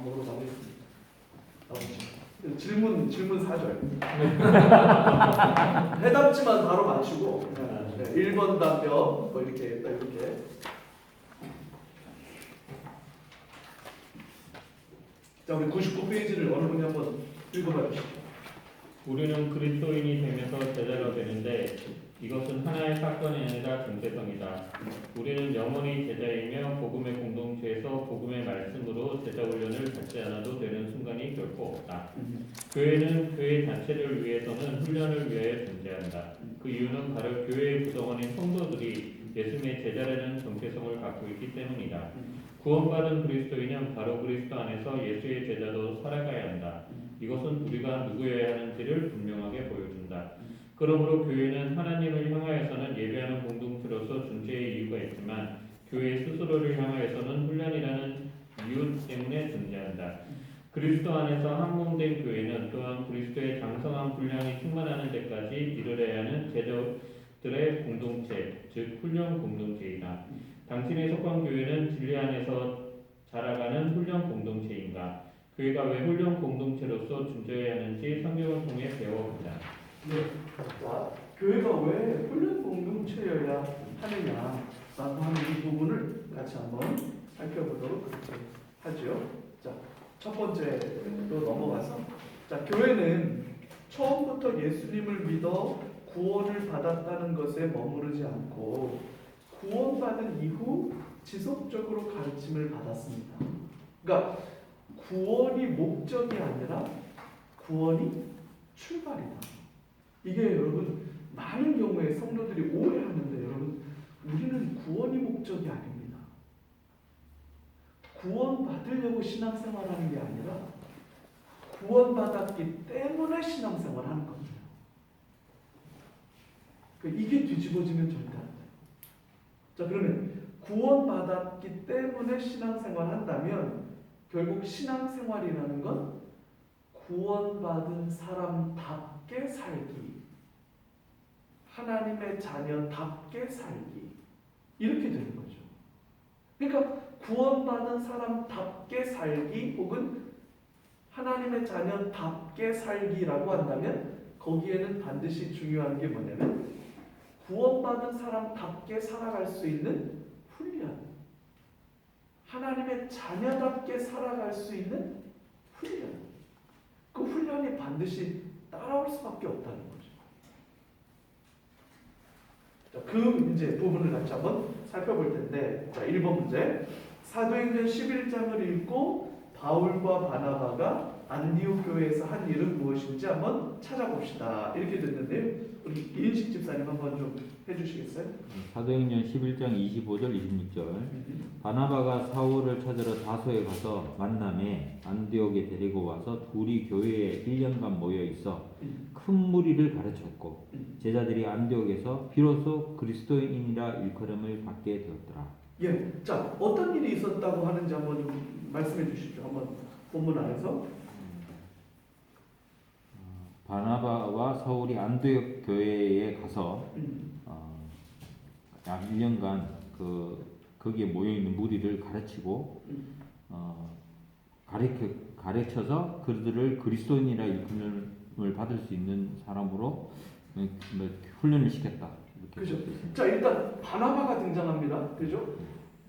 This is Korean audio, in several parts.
먹으러 가겠습니다. 질문 4절. 해답지만 바로 맞추고 1번 답변 뭐 이렇게. 자, 우리 99페이지를 어느 분이 한번 읽어봐 주시죠. 우리는 그리스도인이 되면서 제자가 되는데 이것은 하나의 사건이 아니라 전체성이다. 우리는 영원히 제자이며 복음의 공동체에서 복음의 말씀으로 제자 훈련을 받지 않아도 되는 순간이 결코 없다. 교회는 교회 자체를 위해서는 훈련을 위하여 존재한다. 그 이유는 바로 교회의 구성원인 성도들이 예수님의 제자라는 정체성을 갖고 있기 때문이다. 구원받은 그리스도인은 바로 그리스도 안에서 예수의 제자로 살아가야 한다. 이것은 우리가 누구여야 하는지를 분명하게 보여준다. 그러므로 교회는 하나님을 향하여서는 예배하는 공동체로서 존재의 이유가 있지만 교회 스스로를 향하여서는 훈련이라는 이유 때문에 존재한다. 그리스도 안에서 한몸된 교회는 또한 그리스도의 장성한 분량이 충만하는 데까지 이르러야 하는 제자들의 공동체, 즉 훈련 공동체이다. 당신의 속한 교회는 진리 안에서 자라가는 훈련 공동체인가? 교회가 왜 훈련 공동체로서 존재해야 하는지 성경을 통해 배워보자. 네. 자, 교회가 왜 훈련 공동체여야 하느냐라고 하는 이 부분을 같이 한번 살펴보도록 하죠. 자, 첫 번째로 넘어가서, 자, 교회는 처음부터 예수님을 믿어 구원을 받았다는 것에 머무르지 않고 구원받은 이후 지속적으로 가르침을 받았습니다. 그러니까 구원이 목적이 아니라 구원이 출발이다. 이게 여러분 많은 경우에 성도들이 오해하는데, 여러분 우리는 구원이 목적이 아닙니다. 구원 받으려고 신앙생활하는 게 아니라 구원받았기 때문에 신앙생활하는 겁니다. 이게 뒤집어지면 절대 안 돼요. 자, 그러면 구원받았기 때문에 신앙생활한다면 결국 신앙생활이라는 건 구원받은 사람답게 살기, 하나님의 자녀답게 살기, 이렇게 되는 거죠. 그러니까 구원받은 사람답게 살기 혹은 하나님의 자녀답게 살기라고 한다면 거기에는 반드시 중요한 게 뭐냐면 구원받은 사람답게 살아갈 수 있는 훈련, 하나님의 자녀답게 살아갈 수 있는 훈련, 그 훈련이 반드시 따라올 수밖에 없다는 거죠. 자, 그 이제 부분을 같이 한번 살펴볼 텐데, 자, 1번 문제. 사도행전 11장을 읽고 바울과 바나바가 안디옥 교회에서 한 일은 무엇인지 한번 찾아봅시다. 이렇게 됐는데 우리 이인식 집사님 한번 좀 해주시겠어요? 사도행전 11장 25절 26절. 바나바가 사울을 찾으러 다소에 가서 만남에 안디옥에 데리고 와서 둘이 교회에 1년간 모여 있어 큰 무리를 가르쳤고 제자들이 안디옥에서 비로소 그리스도인이라 일컬음을 받게 되었더라. 예, 자, 어떤 일이 있었다고 하는지 한번 좀 말씀해 주시죠. 한번 본문 안에서. 바나바와 사울이 안디옥 교회에 가서 약 1년간 거기에 모여 있는 무리를 가르치고 가르쳐서 그들을 그리스도인이라 일컬음을 받을 수 있는 사람으로 훈련을 시켰다. 그죠? 자, 일단 바나바가 등장합니다. 그죠?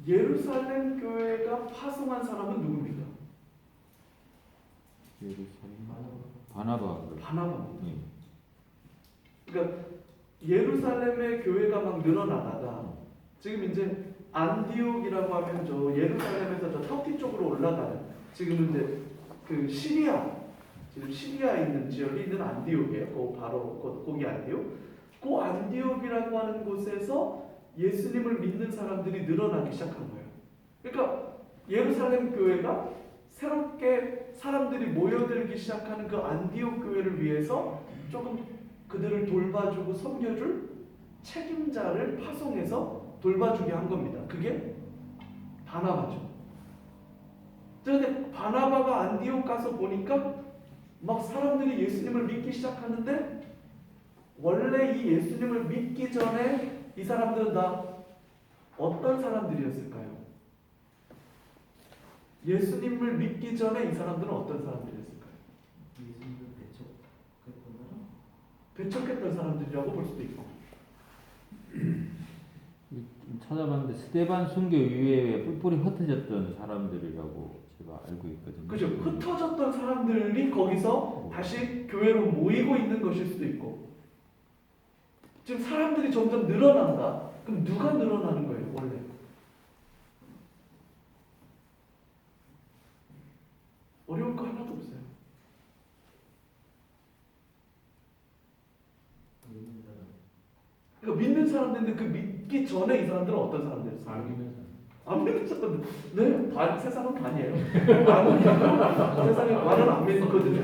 예루살렘 교회가 파송한 사람은 누굽니까? 바나바. 네. 그러니까 예루살렘의 교회가 막 늘어나다가 지금 이제 안디옥이라고 하면 저 예루살렘에서 저 터키 쪽으로 올라가는, 지금 이제 그 지금 시리아에 있는 지역이 있는 안디옥이에요. 그 바로 거기 안디옥. 그 안디옥이라고 하는 곳에서 예수님을 믿는 사람들이 늘어나기 시작한 거예요. 그러니까 예루살렘 교회가 새롭게 사람들이 모여들기 시작하는 그 안디옥 교회를 위해서 조금 그들을 돌봐주고 섬겨줄 책임자를 파송해서 돌봐주게 한 겁니다. 그게 바나바죠. 그런데 바나바가 안디옥 가서 보니까 막 사람들이 예수님을 믿기 시작하는데, 원래 이 예수님을 믿기 전에 이 사람들은 다 어떤 사람들이었을까요? 예수님을 믿기 전에 이 사람들은 어떤 사람들이었을까요? 예수님을 배척했구나. 배척했던 사람들이라고 볼 수도 있고. 찾아봤는데 스데반 순교 이후에 뿔뿔이 흩어졌던 사람들이라고 제가 알고 있거든요. 그죠? 흩어졌던 사람들이 거기서 다시 교회로 모이고 있는 것일 수도 있고. 지금 사람들이 점점 늘어난다. 그럼 누가 늘어나는 거예요, 원래? 어려울 거 하나도 없어요. 믿는 사람. 그러니까 믿는 사람들인데 그 믿기 전에 이 사람들은 어떤 사람들이었어요? 안 믿는 사람. 안 믿는 사람들. 네, 세상은 반이에요. 세상에 반은 안 믿거든요.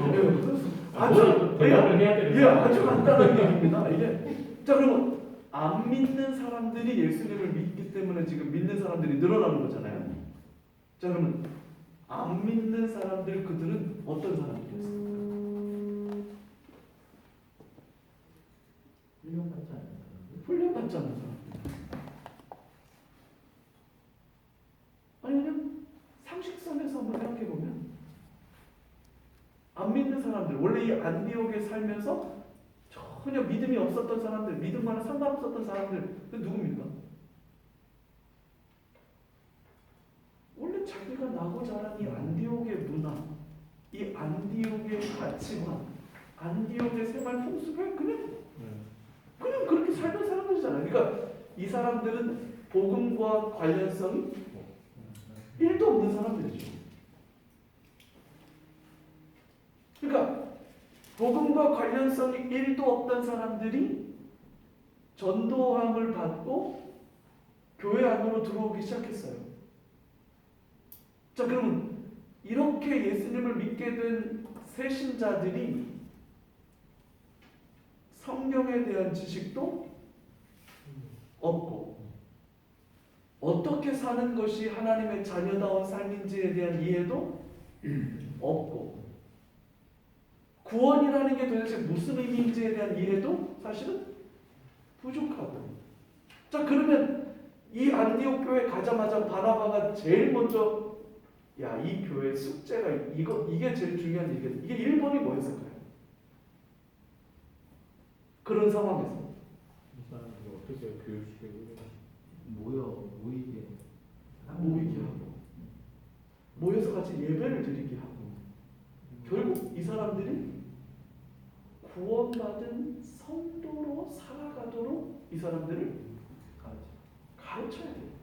아주 대답을 해야 되는 예, 아주 간단한 얘기입니다. 이게 자 그러면 안 믿는 사람들이 예수님을 믿기 때문에 지금 믿는 사람들이 늘어나는 거잖아요. 자 그러면 안 믿는 사람들 그들은 어떤 사람들이었을까요? 훈련받지 않는 사람들. 훈련받지 않는 사람들. 아니 그냥 상식선에서 한번 생각해 보면 안 믿는 사람들 원래 이 안디옥에 살면서 전혀 믿음이 없었던 사람들, 믿음과는 상관없었던 사람들, 그 누굽니까? 원래 자기가 나고 자란 이 안디옥의 문화, 이 안디옥의 가치관, 안디옥의 생활 풍습을 그냥 그렇게 살던 사람들이잖아요. 그러니까 이 사람들은 복음과 관련성이 1도 없는 사람들이죠. 그러니까 복음과 관련성이 1도 없던 사람들이 전도함을 받고 교회 안으로 들어오기 시작했어요. 자, 그러면 이렇게 예수님을 믿게 된 새신자들이 성경에 대한 지식도 없고 어떻게 사는 것이 하나님의 자녀다운 삶인지에 대한 이해도 없고 구원이라는 게 도대체 무슨 의미인지에 대한 이해도 사실은 부족하고. 자 그러면 이 안디옥 교회 가자마자 바나바가 제일 먼저 이 교회 숙제가 이게 제일 중요한 얘기예요. 이게 1번이 뭐였을까요? 그런 상황에서 이 사람들 어떻게 교육시키고 모이게 모이게 하고 모여서 같이 예배를 드리게 하고 결국 이 사람들이 구원받은 성도로 살아가도록 이 사람들을 가르쳐야 됩니다.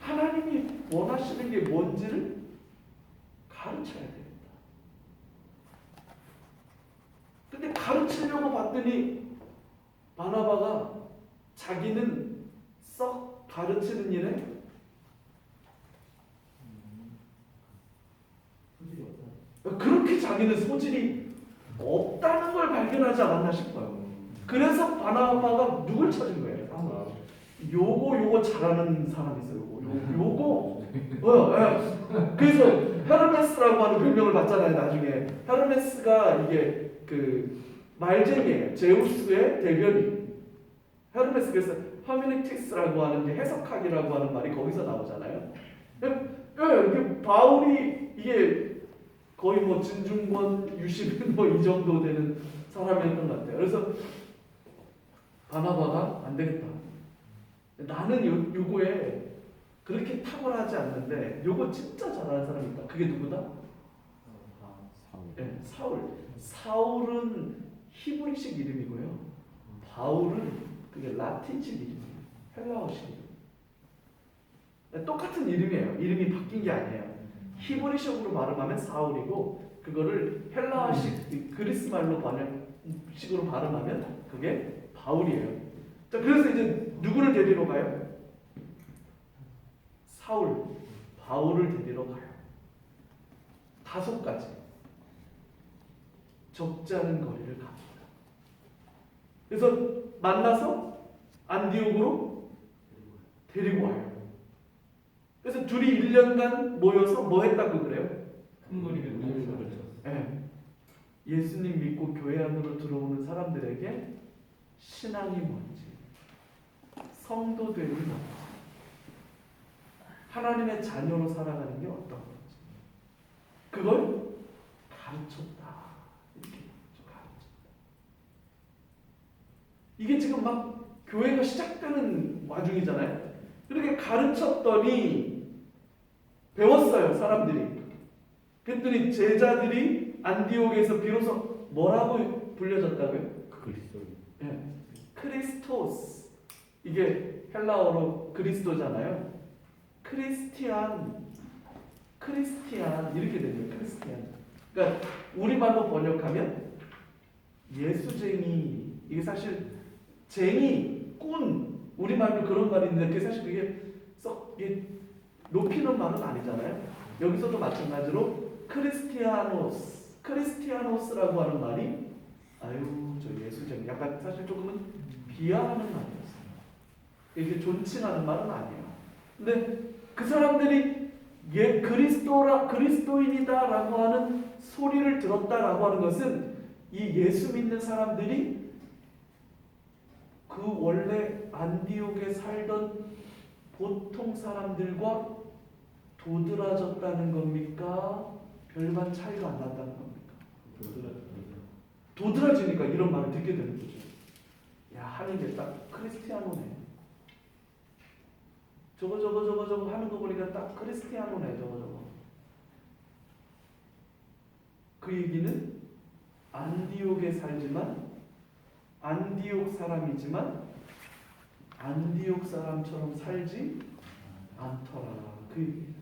하나님이 원하시는 게 뭔지를 가르쳐야 됩니다. 근데 가르치려고 봤더니 바나바가 자기는 썩 가르치는 일에 소질이 없다. 그렇게 자기는 소질이 없다는 걸 발견하지 않았나 싶어요. 그래서 바나바가 누굴 찾은 거예요? 요거 잘하는 사람이 있어요. 요거. 그래서 헤르메스라고 하는 별명을 받잖아요. 나중에 헤르메스가 이게 그 말쟁이에요. 제우스의 대변인. 헤르메스 그래서 허미네틱스라고 하는 게 해석학이라고 하는 말이 거기서 나오잖아요. 이게 바울이 이게 거의 뭐 진중권, 유시빈 이 정도 되는 사람이었던 것 같아요. 그래서 바나바가 안 되겠다. 나는 요거에 그렇게 탁월하지 않는데 요거 진짜 잘하는 사람이 있다. 그게 누구다? 네, 사울. 사울은 히브리식 이름이고요. 바울은 그게 라틴식 이름이에요. 헬라어식 이름. 똑같은 이름이에요. 이름이 바뀐 게 아니에요. 히브리식으로 발음하면 사울이고 그거를 헬라어식 그리스 말로 식으로 발음하면 그게 바울이에요. 자, 그래서 이제 누구를 데리러 가요? 사울, 바울을 데리러 가요. 5가지 적지 않은 거리를 갑니다. 그래서 만나서 안디옥으로 데리고 와요. 그래서 둘이 1년간 모여서 뭐 했다고 그래요? 큰 거리를 우리를 네. 예수님 믿고 교회 안으로 들어오는 사람들에게 신앙이 뭔지, 성도됨이 뭔지, 하나님의 자녀로 살아가는 게 어떤 건지 그걸 가르쳤다. 이렇게 가르쳤다. 이게 지금 막 교회가 시작되는 와중이잖아요. 그렇게 가르쳤더니 배웠어요, 사람들이. 그랬더니 제자들이 안디옥에서 비로소 뭐라고 불려졌다고요? 그리스도. 예, 크리스토스. 이게 헬라어로 그리스도잖아요. 크리스티안 이렇게 되죠. 크리스티안. 그러니까 우리말로 번역하면 예수쟁이. 이게 사실 쟁이, 꾼 우리말로 그런 말이 있는데 그게 사실 그게 썩 이게 높이는 말은 아니잖아요. 여기서도 마찬가지로 크리스티아노스라고 하는 말이 아유 저 예수쟁이 약간 사실 조금은 비하하는 말이었어요. 이게 존칭하는 말은 아니에요. 근데 그 사람들이 그리스도인이다라고 하는 소리를 들었다라고 하는 것은 이 예수 믿는 사람들이 그 원래 안디옥에 살던 보통 사람들과 도드라졌다는 겁니까? 별반 차이가 안 난다는 겁니까? 도드라지니까 이런 말을 듣게 되는 거죠. 야, 하는 게 딱 크리스티아노네. 저거 하는 거 보니까 딱 크리스티아노네. 저거. 그 얘기는 안디옥에 살지만 안디옥 사람이지만 안디옥 사람처럼 살지 않더라. 그 얘기예요.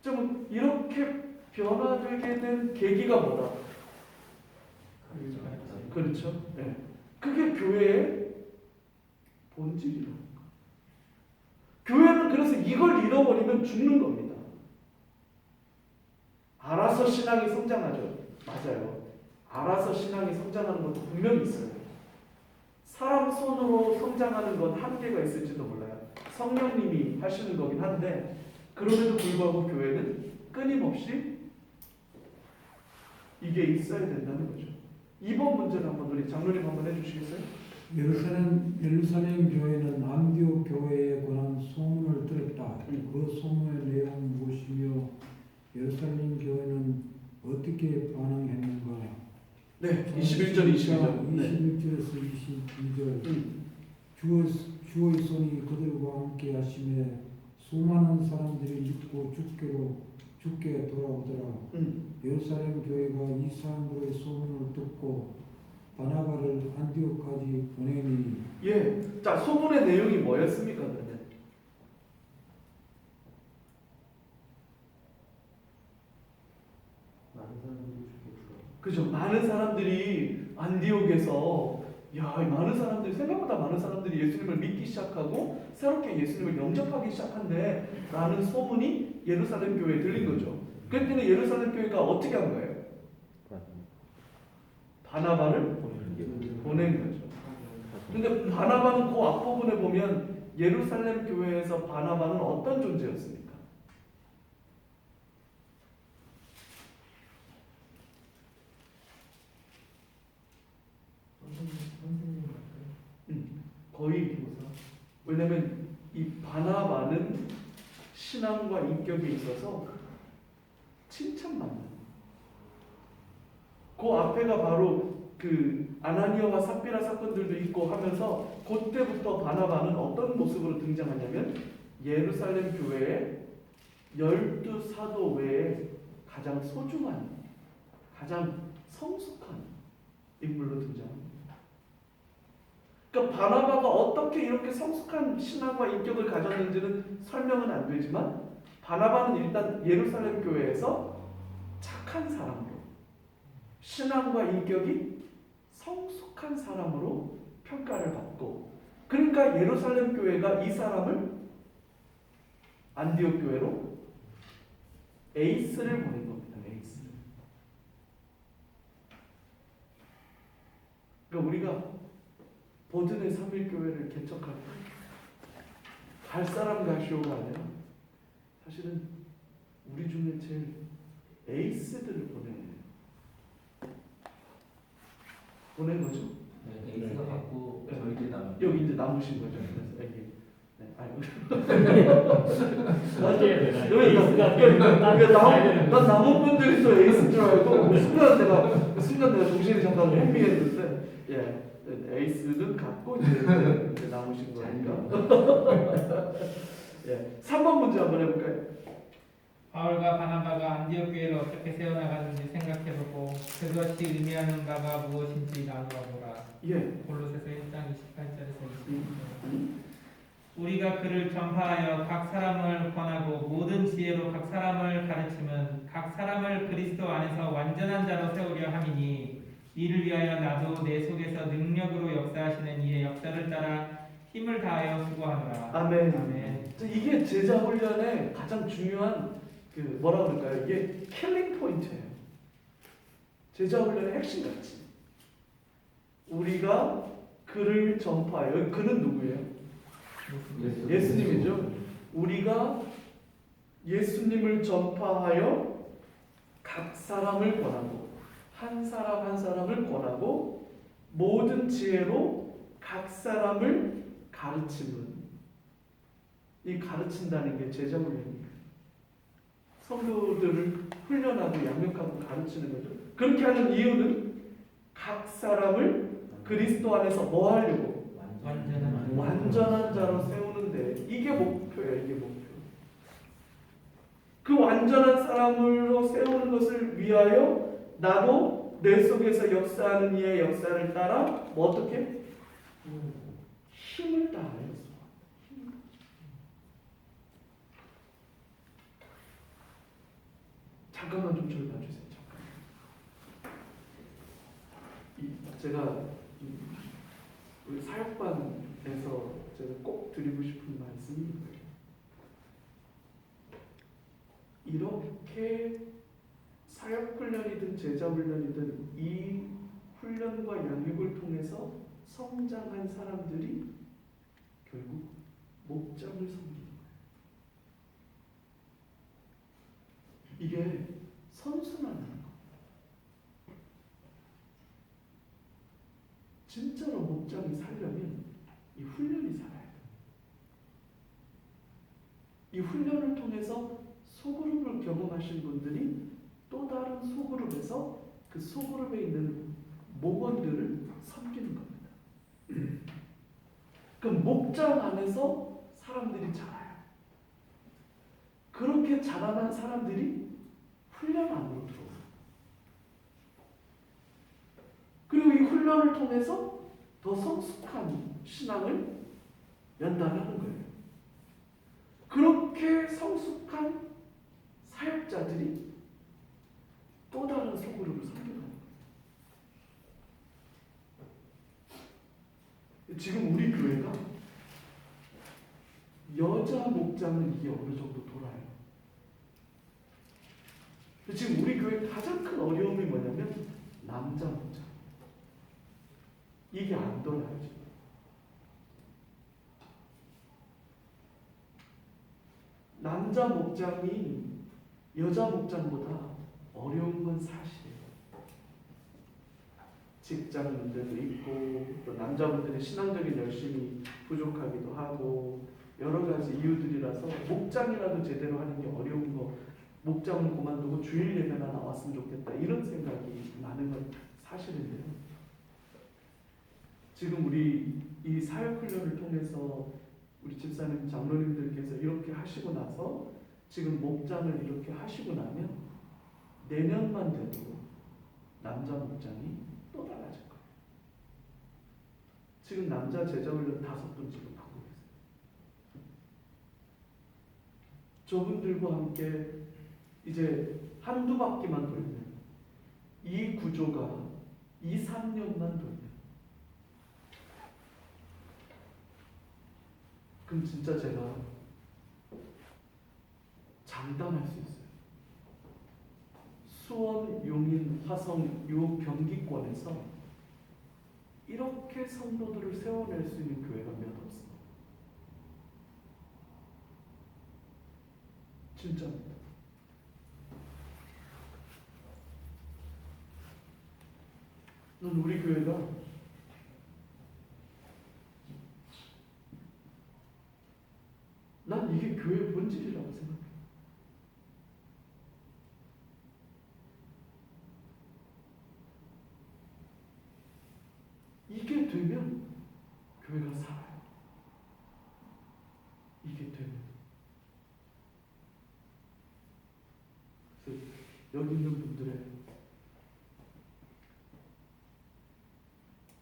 좀 이렇게 변화되게 된 계기가 뭐다? 그렇죠. 네. 그게 교회의 본질이라는 거. 교회는 그래서 이걸 잃어버리면 죽는 겁니다. 알아서 신앙이 성장하죠. 맞아요. 알아서 신앙이 성장하는 것도 분명히 있어요. 사람 손으로 성장하는 건 한계가 있을지도 몰라요. 성령님이 하시는 거긴 한데 그럼에도 불구하고 교회는 끊임없이 이게 있어야 된다는 거죠. 이번 문제를 한번 우리 장로님 한번 해주시겠어요? 예루살렘 교회는 안디옥 교회에 관한 소문을 들었다. 그 소문의 내용은 무엇이며 예루살렘 교회는 어떻게 반응했는가? 네, 21절, 22절. 21절에서 22절. 주의 손이 그들과 함께 하심에 수많은 사람들이 믿고 주께 돌아오더라. 예루살렘 교회가 이 사람들의 소문을 듣고 바나바를 안디옥까지 보내니. 예, 자 소문의 내용이 뭐였습니까? 그러면 많은 사람들이 죽게 죽어. 그죠? 많은 사람들이 안디옥에서 많은 사람들이 생각보다 많은 사람들이 예수님을 믿기 시작하고 새롭게 예수님을 영접하기 시작한데 라는 소문이 예루살렘 교회에 들린 거죠. 그랬더니 예루살렘 교회가 어떻게 한 거예요? 바나바를 보낸 거죠. 근데 바나바는 그 앞부분에 보면 예루살렘 교회에서 바나바는 어떤 존재였습니까? 거의 교사. 왜냐면 이 바나바는 신앙과 인격에 있어서 칭찬받는. 그 앞에가 바로 그 아나니아와 삽비라 사건들도 있고 하면서 그때부터 바나바는 어떤 모습으로 등장하냐면 예루살렘 교회의 12사도 외에 가장 소중한, 가장 성숙한 인물로 등장합니다. 그러니까 바나바가 어떻게 이렇게 성숙한 신앙과 인격을 가졌는지는 설명은 안 되지만 바나바는 일단 예루살렘 교회에서 착한 사람으로, 신앙과 인격이 성숙한 사람으로 평가를 받고, 그러니까 예루살렘 교회가 이 사람을 안디옥 교회로 에이스를 보낸 겁니다. 에이스를. 그러니까 우리가 보든의 3일 교회를 개척할 때 갈 사람 가시오가 아니라 사실은 우리 중에 제일 에이스들을 보낸 거죠. 네, A가 갖고 네. 저희 이제 남. 여기 이제 남으신 거죠. 그래서 여기 네, 아이고. 어떻게 해야 되나? 여기 에이스가 되면 난 남은 분들이 또 에이스인 줄 알고 순간 내가 정신이 잠깐 혼미했는데 에이스는 갖고 이제 남으신 거니까. 3번 문제 한번 해볼까요? 바울과 바나바가 안디옥 교회를 어떻게 세워나가는지 생각해보고 그것이 의미하는 바가 무엇인지 나누어 보라. 예. 골로새서 1장 28절에서 우리가 그를 전파하여 각 사람을 권하고 모든 지혜로 각 사람을 가르치면 각 사람을 그리스도 안에서 완전한 자로 세우려 함이니 이를 위하여 나도 내 속에서 능력으로 역사하시는 이의 역사를 따라 힘을 다하여 수고하노라. 아멘. 아멘. 이게 제자 훈련의 가장 중요한 그 뭐라 그럴까요? 이게 킬링 포인트예요. 제자 훈련의 핵심 가치. 우리가 그를 전파하여 여기 그는 누구예요? 예수님이죠. 우리가 예수님을 전파하여 각 사람을 권하고 한 사람 한 사람을 권하고 모든 지혜로 각 사람을 가르치는 이 가르친다는 게 제자 훈련이에요. 성도들을 훈련하고 양육하고 가르치는 거죠. 그렇게 하는 이유는 각 사람을 그리스도 안에서 뭐 하려고? 완전한 자로 세우는데 이게 목표예요. 이게 목표. 그 완전한 사람으로 세우는 것을 위하여 나도 내 속에서 역사하는 이의 역사를 따라 뭐 어떻게? 힘을 다하여 잠깐만 좀 저기 봐주세요. 잠깐. 제가 우리 사역반에서 제가 꼭 드리고 싶은 말씀이 이렇게 사역 훈련이든 제자 훈련이든 이 훈련과 양육을 통해서 성장한 사람들이 결국 목장을 섬기는 거예요. 이게 선수만 하는 거예요. 진짜로 목장이 살려면 이 훈련이 살아야 돼요. 이 훈련을 통해서 소그룹을 경험하신 분들이 또 다른 소그룹에서 그 소그룹에 있는 목원들을 섬기는 겁니다. 그럼 목장 안에서 사람들이 자라요. 그렇게 자라난 사람들이 훈련 안으로 들어와요. 그리고 이 훈련을 통해서 더 성숙한 신앙을 연단하는 거예요. 그렇게 성숙한 사역자들이 또 다른 소그룹을 섬기는 거예요. 지금 우리 교회가 여자 목장은 이게 어느 정도 돌아요. 지금 우리 교회 가장 큰 어려움이 뭐냐면 남자 목장. 이게 안 돌아요 지금. 남자 목장이 여자 목장보다 어려운 건 사실이에요. 직장 문제도 있고 또 남자분들의 신앙적인 열심이 부족하기도 하고 여러 가지 이유들이라서 목장이라도 제대로 하는 게 어려운 거, 목장을 그만두고 주일 예배나 나왔으면 좋겠다 이런 생각이 많은 건 사실인데요. 지금 우리 이 사역 훈련을 통해서 우리 집사님 장로님들께서 이렇게 하시고 나서 지금 목장을 이렇게 하시고 나면 내년만 돼도 남자 목장이 또 달라질 거예요. 지금 남자 제자 훈련 5분 지금 하고 계세요. 저분들과 함께 이제 한두 바퀴만 돌면 이 구조가 2, 3년만 돌면 그럼 진짜 제가 장담할 수 있어요. 수원, 용인, 화성, 요 경기권에서 이렇게 성도들을 세워낼 수 있는 교회가 몇 없어요. 진짜입니다. 넌 우리 교회가 여기 있는 분들의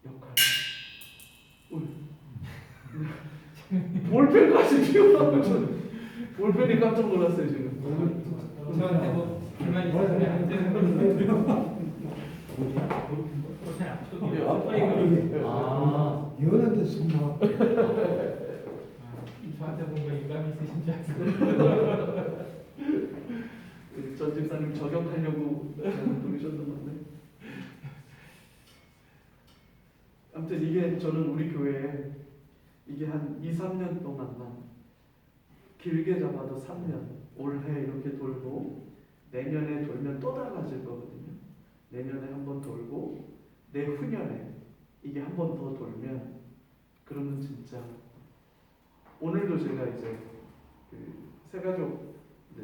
역할을 볼펜까지 비워놓고 저는 볼펜이 깜짝 놀랐어요 지금. 저한테 뭐 불만 있으면 안 되는 걸로. 아, 여는데 숨막 저한테 뭔가 유감이 있으신 줄 알았어요. 전 집사님 저격하려고 부르셨던 건데. 아무튼 이게 저는 우리 교회에 이게 한 2, 3년 동안만 길게 잡아도 3년 올해 이렇게 돌고 내년에 돌면 또 달라질 거거든요. 내년에 한 번 돌고 내후년에 이게 한 번 더 돌면 그러면 진짜 오늘도 제가 이제 그 새가족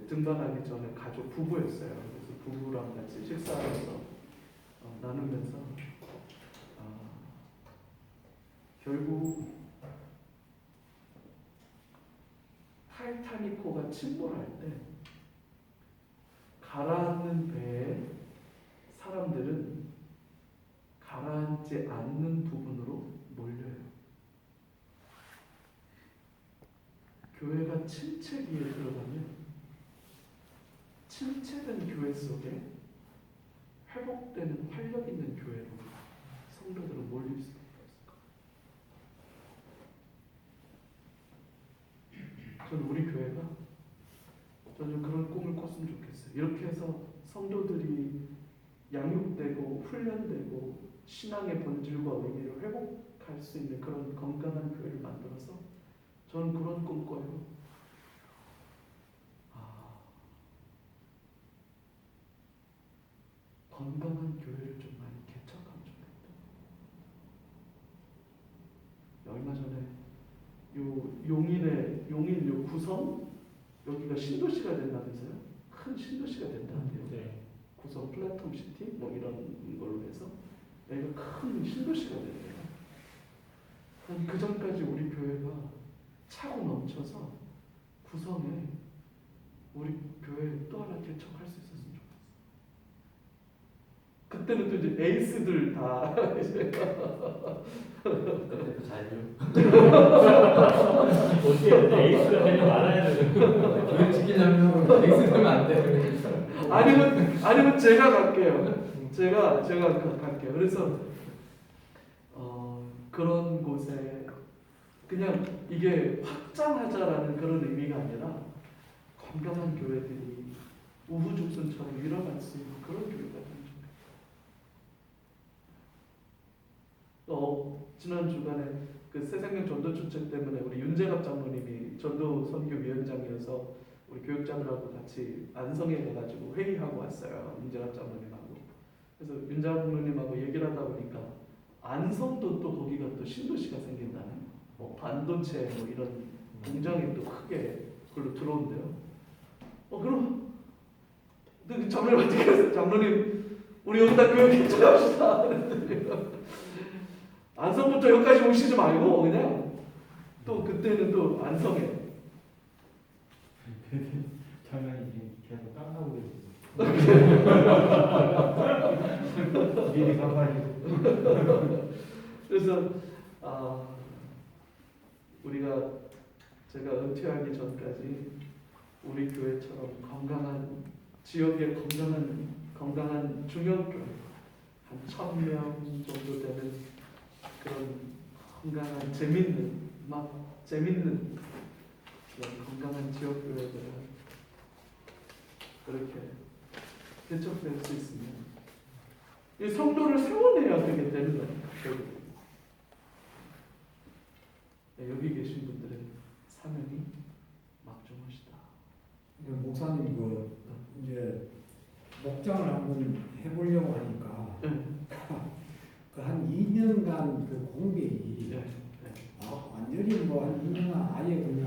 등반하기 전에 가족 부부였어요. 그래서 부부랑 같이 식사하면서 나누면서 결국 타이타니코가 침몰할 때 가라앉는 배에 사람들은 가라앉지 않는 부분으로 몰려요. 교회가 침체기에 들어가면 침체된 교회 속에 회복되는 활력 있는 교회로 성도들은 몰릴 수 있어요. 저는 우리 교회가 저는 그런 꿈을 꿨으면 좋겠어요. 이렇게 해서 성도들이 양육되고 훈련되고 신앙의 본질과 의미를 회복할 수 있는 그런 건강한 교회를 만들어서 저는 그런 꿈 꿔요. 건강한 교회를 좀 많이 개척하면 좋겠다. 얼마 전에 용인 요 구성 여기가 신도시가 된다면서요? 큰 신도시가 된다는데요. 네. 구성 플랫폼 시티 뭐 이런 걸로 해서 여기가 큰 신도시가 된대요. 그 전까지 우리 교회가 차고 넘쳐서 구성에 우리 교회 또 하나 개척할 수 있었으면 좋겠어요. 그때는 또 이제 에이스들 다 이제 그때도 잘요. 어떻게 에이스가 되게 많아야 되는 교회 지키려면 엑스 되면 안 돼. 아니면 제가 갈게요. 제가 갈게요. 그래서 그런 곳에 그냥 이게 확장하자라는 그런 의미가 아니라 건강한 교회들이 우후죽순처럼 일어날 수 있는 그런 교회가 되는 또 지난 주간에 그 새생명 전도 출첵 때문에 우리 윤재갑 장로님이 전도 선교위원장이어서 우리 교육자들하고 같이 안성에 가가지고 회의하고 왔어요. 윤재갑 장로님하고. 그래서 윤 장로님하고 얘기를 하다 보니까 안성도 또 거기가 또 신도시가 생긴다는 뭐 반도체 뭐 이런 공장이 또 크게 그걸로 들어온대요. 그럼 장로님 어떻게 했어요? 장로님 우리 여기다 교육 개척합시다. 안성부터 여기까지 오시지 말고 그냥 또 그때는 또 안성에 장난이 계속 깜하고 미리 가봐야겠다. 그래서 우리가 제가 은퇴하기 전까지 우리 교회처럼 건강한 지역의 건강한 중형교회 한 1,000명 정도 되는 그런 건강한 재밌는 그런 건강한 지역교회들을 그렇게 개척될 수 있으면 이 성도를 세워내야 그게 되는 거예요. 여기 계신 분들의 사명이 막중하시다. 목사님 이제 목장을 한번 해보려고 하니까 그 한 2년간 그 공백이 완전히 한 2년간 아예 그냥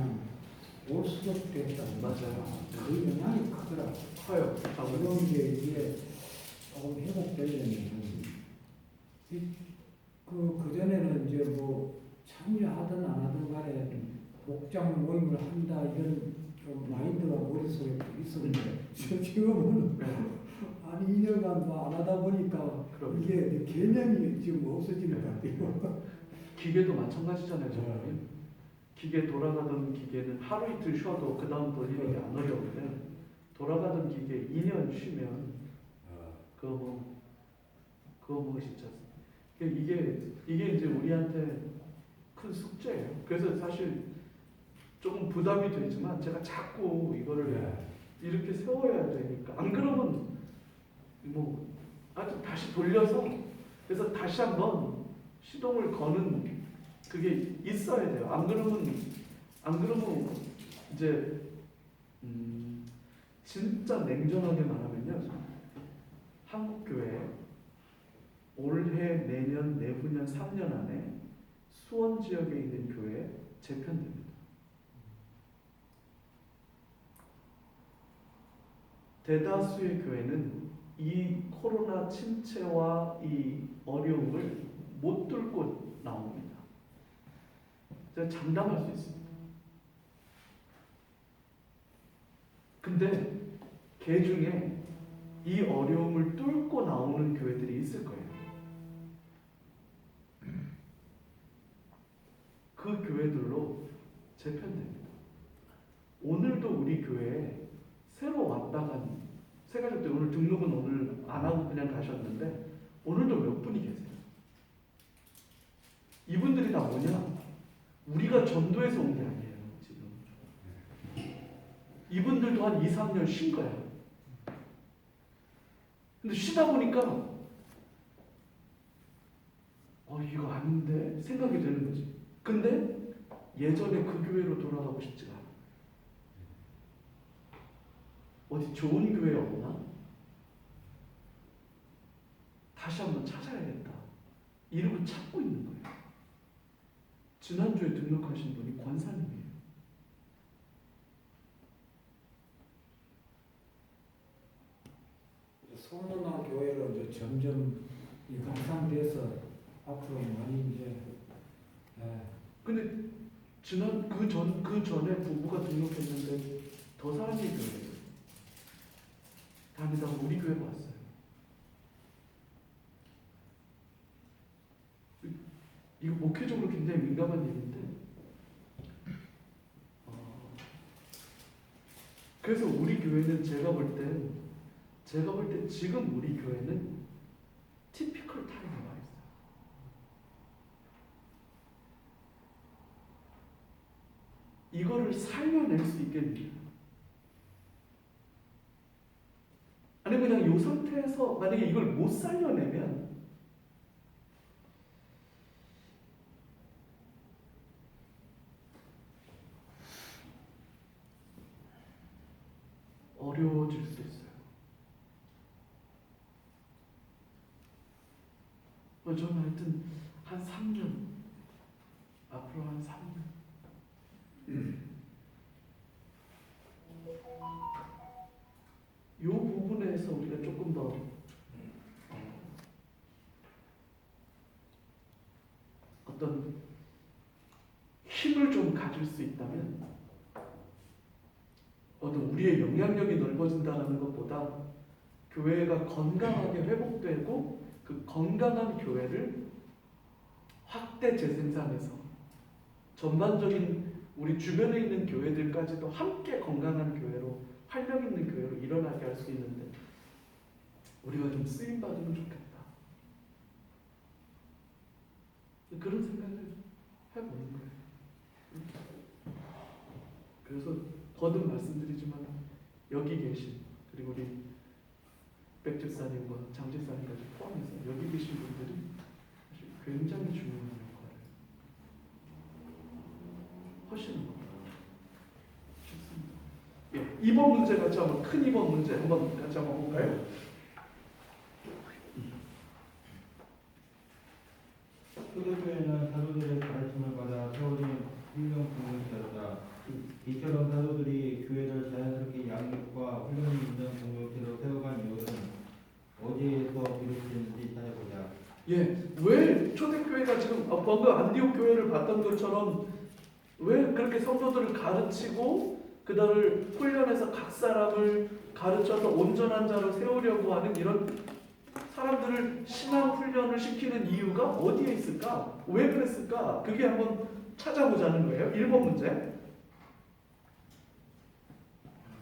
올수록됐다. 맞아요. 그 영향이 크더라고. 커요. 그런 게 이게 조금 회복되려면 그 전에는 이제 뭐 참여하든 안 하든 간에 목장 모임을 한다 이런 좀 마인드가 머릿속에 있었는데 지금은 아니 2년간도 안 하다 보니까 그럼. 이게 개념이 지금 없어지는 것 같아요. 기계도 마찬가지잖아요, 저는. 기계 돌아가던 기계는 하루 이틀 쉬어도 그 다음 돌리는 게 안 어려운데 돌아가던 기계 2년 쉬면 그거 뭐 진짜 이게 이제 우리한테 큰 숙제예요. 그래서 사실 조금 부담이 되지만 제가 자꾸 이거를 이렇게 세워야 되니까 안 그러면 뭐 아주 다시 돌려서 그래서 다시 한번 시동을 거는 그게 있어야 돼요. 안 그러면 이제 진짜 냉정하게 말하면요, 한국 교회 올해, 내년, 내후년, 3년 안에 수원 지역에 있는 교회 재편됩니다. 대다수의 교회는 이 코로나 침체와 이 어려움을 못 뚫고 나옵니다. 제가 장담할 수 있습니다. 근데 그 중에 이 어려움을 뚫고 나오는 교회들이 있을 거예요. 그 교회들로 재편됩니다. 오늘도 우리 교회에 새로 왔다 간 세가족 때 오늘 등록은 오늘 안 하고 그냥 가셨는데 오늘도 몇 분이 계세요. 이분들이 다 뭐냐? 우리가 전도해서 온 게 아니에요. 지금 이분들도 한 2, 3년 쉰 거야. 근데 쉬다 보니까 이거 아닌데 생각이 되는 거지. 근데 예전에 그 교회로 돌아가고 싶지가 않아. 어디 좋은 교회 없나? 다시 한번 찾아야겠다. 이러고 찾고 있는 거예요. 지난주에 등록하신 분이 권사님이에요. 소문난 교회로 이제 점점 확산돼서 앞으로 많이 이제 근데 그 전에 부부가 등록했는데 더 사람이 교회예요. 다니다가 우리 교회가 왔어요. 이거 목회적으로 굉장히 민감한 얘기인데 그래서 우리 교회는 제가 볼 때 지금 우리 교회는 티피컬 타임에 와 있어요. 이거를 살려낼 수 있겠느냐? 아니 그냥 이 상태에서 만약에 이걸 못 살려내면 어려워질 수 있어요. 저는 하여튼 한 3년 앞으로 한 3년 이 부분에서 우리가 조금 더 어떤 힘을 좀 가질 수 있다면 어떤 우리의 영향력이 넓어진다는 것보다 교회가 건강하게 회복되고 그 건강한 교회를 확대 재생산해서 전반적인 우리 주변에 있는 교회들까지도 함께 건강한 교회로 활력 있는 교회로 일어나게 할 수 있는데 우리가 좀 쓰임 받으면 좋겠다. 그런 생각을 해보는 거예요. 그래서 거듭 말씀드리지만 여기 계신 그리고 우리 백 집사님과 장 집사님까지 포함해서 여기 계신 분들이 사실 굉장히 중요한 역할을 하시는 겁니다. 예, 2번 문제 같이 한번 큰 2번 문제 한번 같이 한번 볼까요? 초대교회는 사도들의 가르침을 받아 세워진 훌륭 공동체였다. 이처럼 사도들이 교회를 자연스럽게 양육과 훈련이 있는 공동체로 세워간 이유는 어디에서 비롯됐는지 찾아보자. 예, 왜 초대교회가 지금 방금 안디옥 교회를 봤던 것처럼 왜 그렇게 성도들을 가르치고 그 그들을 훈련해서 각 사람을 가르쳐서 온전한 자로 세우려고 하는 이런 사람들을 신앙 훈련을 시키는 이유가 어디에 있을까? 왜 그랬을까? 그게 한번 찾아보자는 거예요. 1번 문제.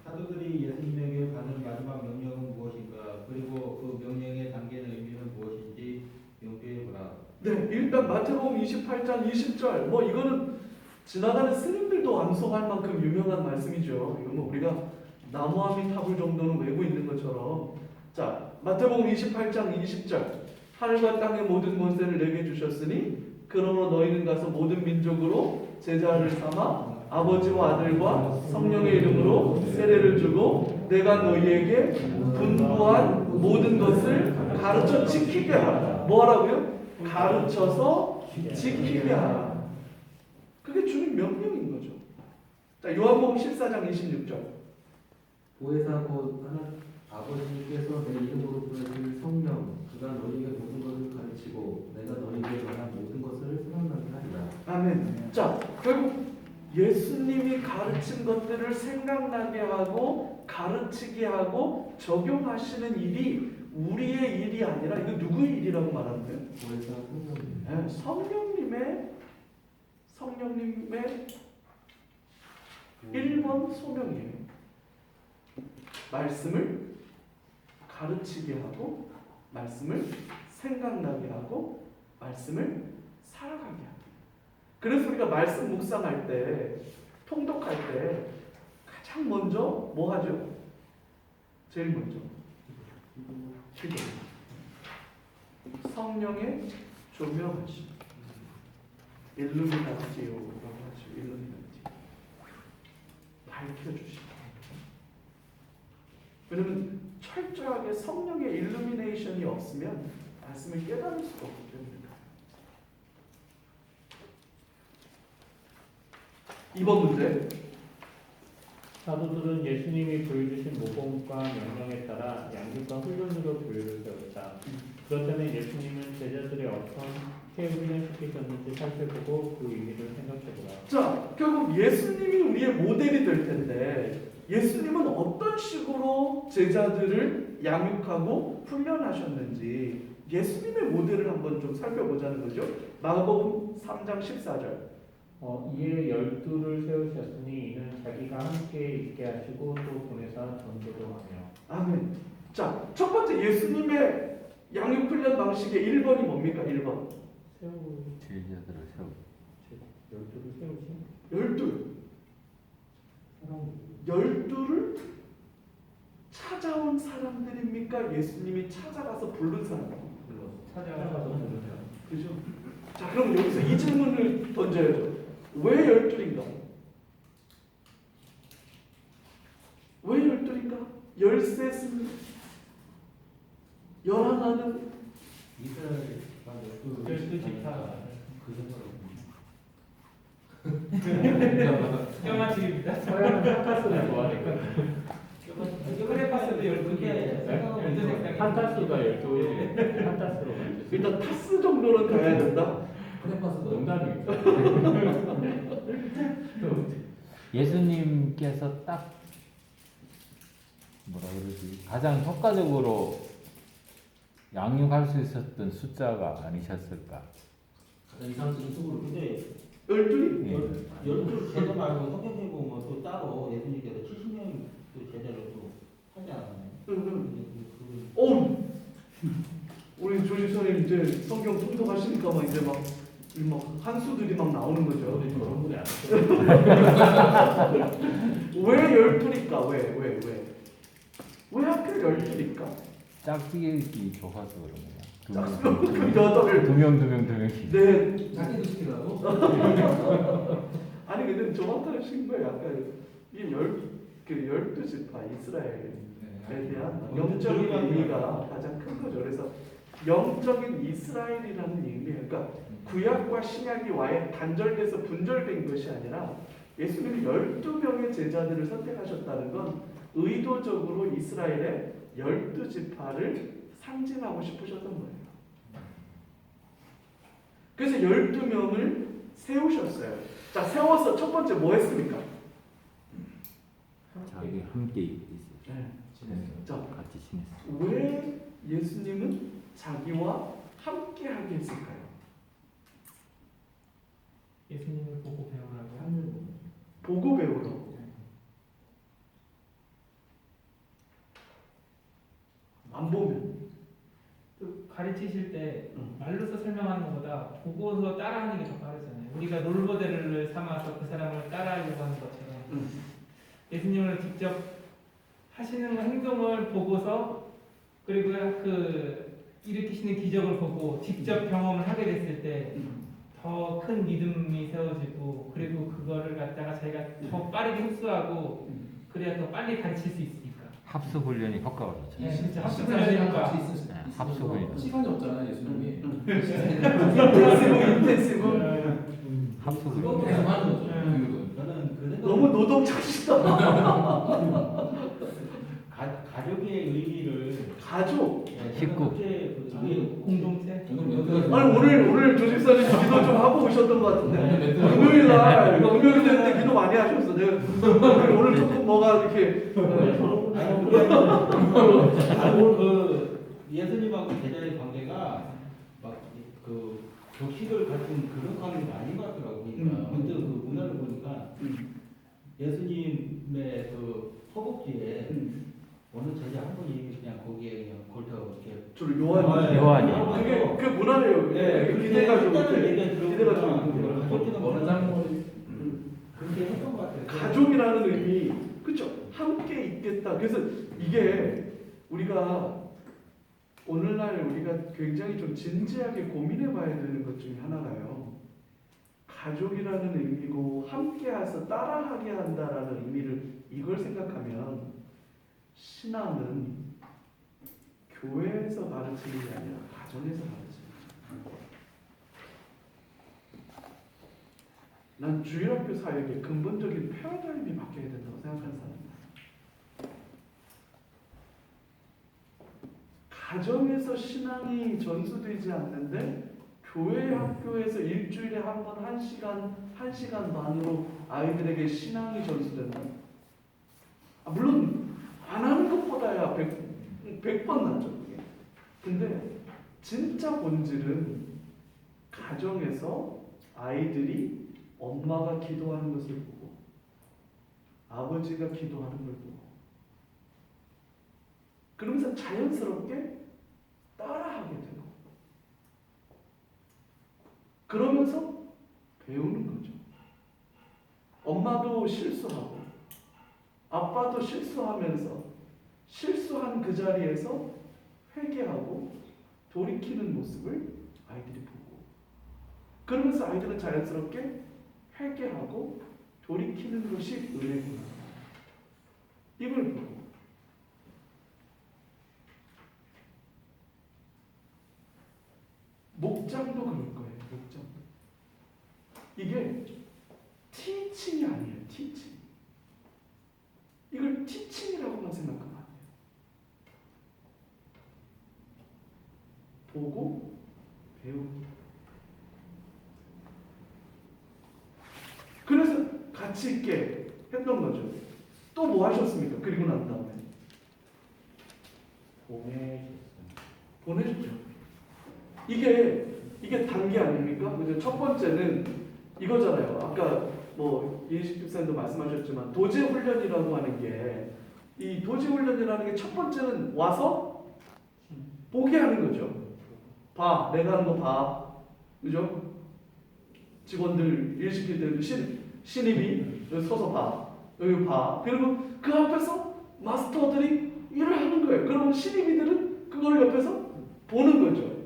사도들이 예수님에게 받은 마지막 명령은 무엇인가? 그리고 그 명령에 담긴 의미는 무엇인지 명쾌해 보라. 네, 일단 마태복음 28장 20절. 뭐 이거는 지나가는 스님들도 암송할 만큼 유명한 말씀이죠. 이거 뭐 우리가 나무아미 타불 정도는 외고 있는 것처럼. 자, 마태복음 28장 20절. 하늘과 땅의 모든 권세를 내게 주셨으니 그러므로 너희는 가서 모든 민족으로 제자를 삼아 아버지와 아들과 성령의 이름으로 세례를 주고 내가 너희에게 분부한 모든 것을 가르쳐 지키게 하라. 뭐 하라고요? 가르쳐서 지키게 하라. 그게 주님 명령인 거죠. 자, 요한복음 14장 26절. 보혜사 곧 하나 아버지께서 내 이름으로 보내실 성령 그가 너희에게 모든 것을 가르치고 내가 너희에게 말한 모든 것을 생각나게 하리라. 아멘. 자, 결국 예수님이 가르친 것들을 생각나게 하고 가르치게 하고 적용하시는 일이 우리의 일이 아니라 이거 누구의 일이라고 말하는 거예요? 보혜사 성령 네, 성령님의 1번 소명이에요. 말씀을 가르치게 하고 말씀을 생각나게 하고 말씀을 살아가게 하고. 그래서 우리가 말씀 묵상할 때 통독할 때 가장 먼저 뭐 하죠? 제일 먼저 기도. 성령의 조명하심. 일루미나티오라고 하죠. 일루미나티. 밝혀주시고. 왜냐면 철저하게 성령의 일루미네이션이 없으면 말씀을 깨달을 수가 없기 때문입니다. 2번 문제. 사도들은 예수님이 보여주신 모범과 명령에 따라 양육과 훈련으로 교회를 세웠다. 그렇다면 예수님은 제자들의 어떤 해 훈련시키셨는지 살펴보고 그 의미를 생각해보라. 자, 결국 예수님이 우리의 모델이 될 텐데 예수님은 어떤 식으로 제자들을 양육하고 훈련하셨는지 예수님의 모델을 한번 좀 살펴보자는 거죠. 마가복음 3장 14절. 이에 12를 세우셨으니 이는 자기가 함께 있게 하시고 또 보내사 전도도 하며. 아멘. 자, 첫 번째 예수님의 양육 훈련 방식의 1번이 뭡니까? 1번. 제자들을 세우고 12를 세우신? 12를 찾아온 사람들입니까? 예수님이 찾아가서 부른 사람입니까? 찾아가서 부르는. 그죠? 자, 그럼 여기서 이 질문을 던져야죠. 왜 12인가? 왜 12인가? 13은 11은 이스라엘만 12지파. 그 정도로 껴맞추기입니다. 서양은 한타스를 좋아하니까 크레파스도 12개. 한타스가 12개. 한타스로 만들었어요. 일단 타스 정도는 가야 된다. 농담이죠. 예수님께서 딱 뭐라 그러지 가장 효과적으로 양육할 수 있었던 숫자가 아니셨을까? 가장 이상적인 속으로 근데 12인? 예. 12 제자 말고 성경에 보면 또 따로 예수님께서 70명 또 제자를 또 하지 않았나요? 오! 우리 조지 선생님 이제 성경 통독하시니까 막 이제 막 한수들이 막 나오는 거죠. 전문이 안 왜 12니까? 왜 하필 12니까? 짝짓기 좋아서 그런 거야. 그 두 명씩. 네. 자기도 시키라고? 아니 근데 정확하신 거예요. 아까 이 12지파 이스라엘에 대한 영적인 의미가 가장 큰 거죠. 그래서 영적인 이스라엘이라는 의미예요. 그러니까 구약과 신약이 단절돼서 분절된 것이 아니라 예수님이 12명의 제자들을 선택하셨다는 건 의도적으로 이스라엘의 12지파를 상징하고 싶으셨던 거예요. 그래서 12명을 세우셨어요. 자, 세워서 첫 번째 뭐 했습니까? 자기 함께 있어요. 네. 지냈어요. 자, 같이 지냈어요. 왜 예수님은 자기와 함께하게 했을까요? 예수님을 보고 배우라고. 보고 배우라고. 안 보면. 가르치실 때 응. 말로서 설명하는 것보다 보고서 따라하는 게 더 빠르잖아요. 우리가 롤모델을 삼아서 그 사람을 따라하려고 하는 것처럼 응. 예수님을 직접 하시는 행동을 보고서 그리고 그 일으키시는 기적을 보고 직접 경험을 하게 됐을 때 더 큰 믿음이 세워지고 그리고 그거를 갖다가 자기가 더 빠르게 흡수하고 그래야 더 빨리 가르칠 수 있으니까. 합숙 훈련이 효과가 좋죠. 네, 진짜 합숙을 같이 하시니까. 있을 네, 합숙을. 시간이 없잖아요, 예수님이. 인텐시브. 합숙을. 그거 계속 하는 거죠. 네. 교육은. 저는 그 생각. 너무 노동자시다. 가족의 의미를 가족. 식구. 공동체. 아니 오늘 조집사님 기도 좀 하고 오셨던 것 같은데 금요일 날 금요일 때 기도 많이 하셨어. 내가 오늘 조금 뭐가 이렇게 오늘 그 예수님하고 제자의 관계가 막 그 격식을 갖춘 그런 관계가 아닌 것 같더라고. 그러니까 언뜻 그 문화를 보니까 예수님의 그 허벅지에 어느 제자 한 분이 그냥 거기에 그냥 걸터 이렇게 주로 요한이. 요한이. 그게 문화예요. 기대가 좀 기대가 좀 있는 거예요. 그렇게는 어느 장면이 그렇게 했던 것 같아요. 가족이라는 의미, 그렇죠? 함께 있겠다. 그래서 이게 우리가 오늘날 우리가 굉장히 좀 진지하게 고민해봐야 되는 것 중에 하나가요. 가족이라는 의미고 함께해서 따라하게 한다라는 의미를 이걸 생각하면 신앙은 교회에서 가르치는 게 아니라 가정에서 가르치는 거예요. 난 주일학교 사역의 근본적인 패러다임이 바뀌어야 된다고 생각하는 사람입니다. 가정에서 신앙이 전수되지 않는데 교회 학교에서 일주일에 한 번 1시간 반으로 아이들에게 신앙이 전수된다. 물론 안 하는 것보다야 100번 낫죠. 그게. 근데 진짜 본질은 가정에서 아이들이 엄마가 기도하는 것을 보고 아버지가 기도하는 걸 보고 그러면서 자연스럽게 따라하게 되고 그러면서 배우는 거죠. 엄마도 실수하고 아빠도 실수하면서 실수한 그 자리에서 회개하고 돌이키는 모습을 아이들이 보고 그러면서 아이들은 자연스럽게 회개하고 돌이키는 것이 은혜구나. 이걸 보고 목장도 그럴 거예요. 목장도. 이게 티칭이 아니에요. 티칭. 이걸 티칭이라고만 생각하면 안 돼요. 보고 배우고. 그래서 같이 있게 했던 거죠. 또 뭐 하셨습니까? 그리고 난 다음에 보내줬죠. 이게 단계 아닙니까? 그죠? 첫 번째는 이거잖아요. 아까 뭐 이인식 집사님도 말씀하셨지만 도제 훈련이라고 하는 게 이 도제 훈련이라는 게 첫 번째는 와서 보게 하는 거죠. 봐, 내가 하는 거 봐, 그죠? 직원들 일 시킬 때도 신입이 여기 서서 봐, 여기 봐. 그리고 그 앞에서 마스터들이 일을 하는 거예요. 그러면 신입이들은 그걸 옆에서 보는 거죠.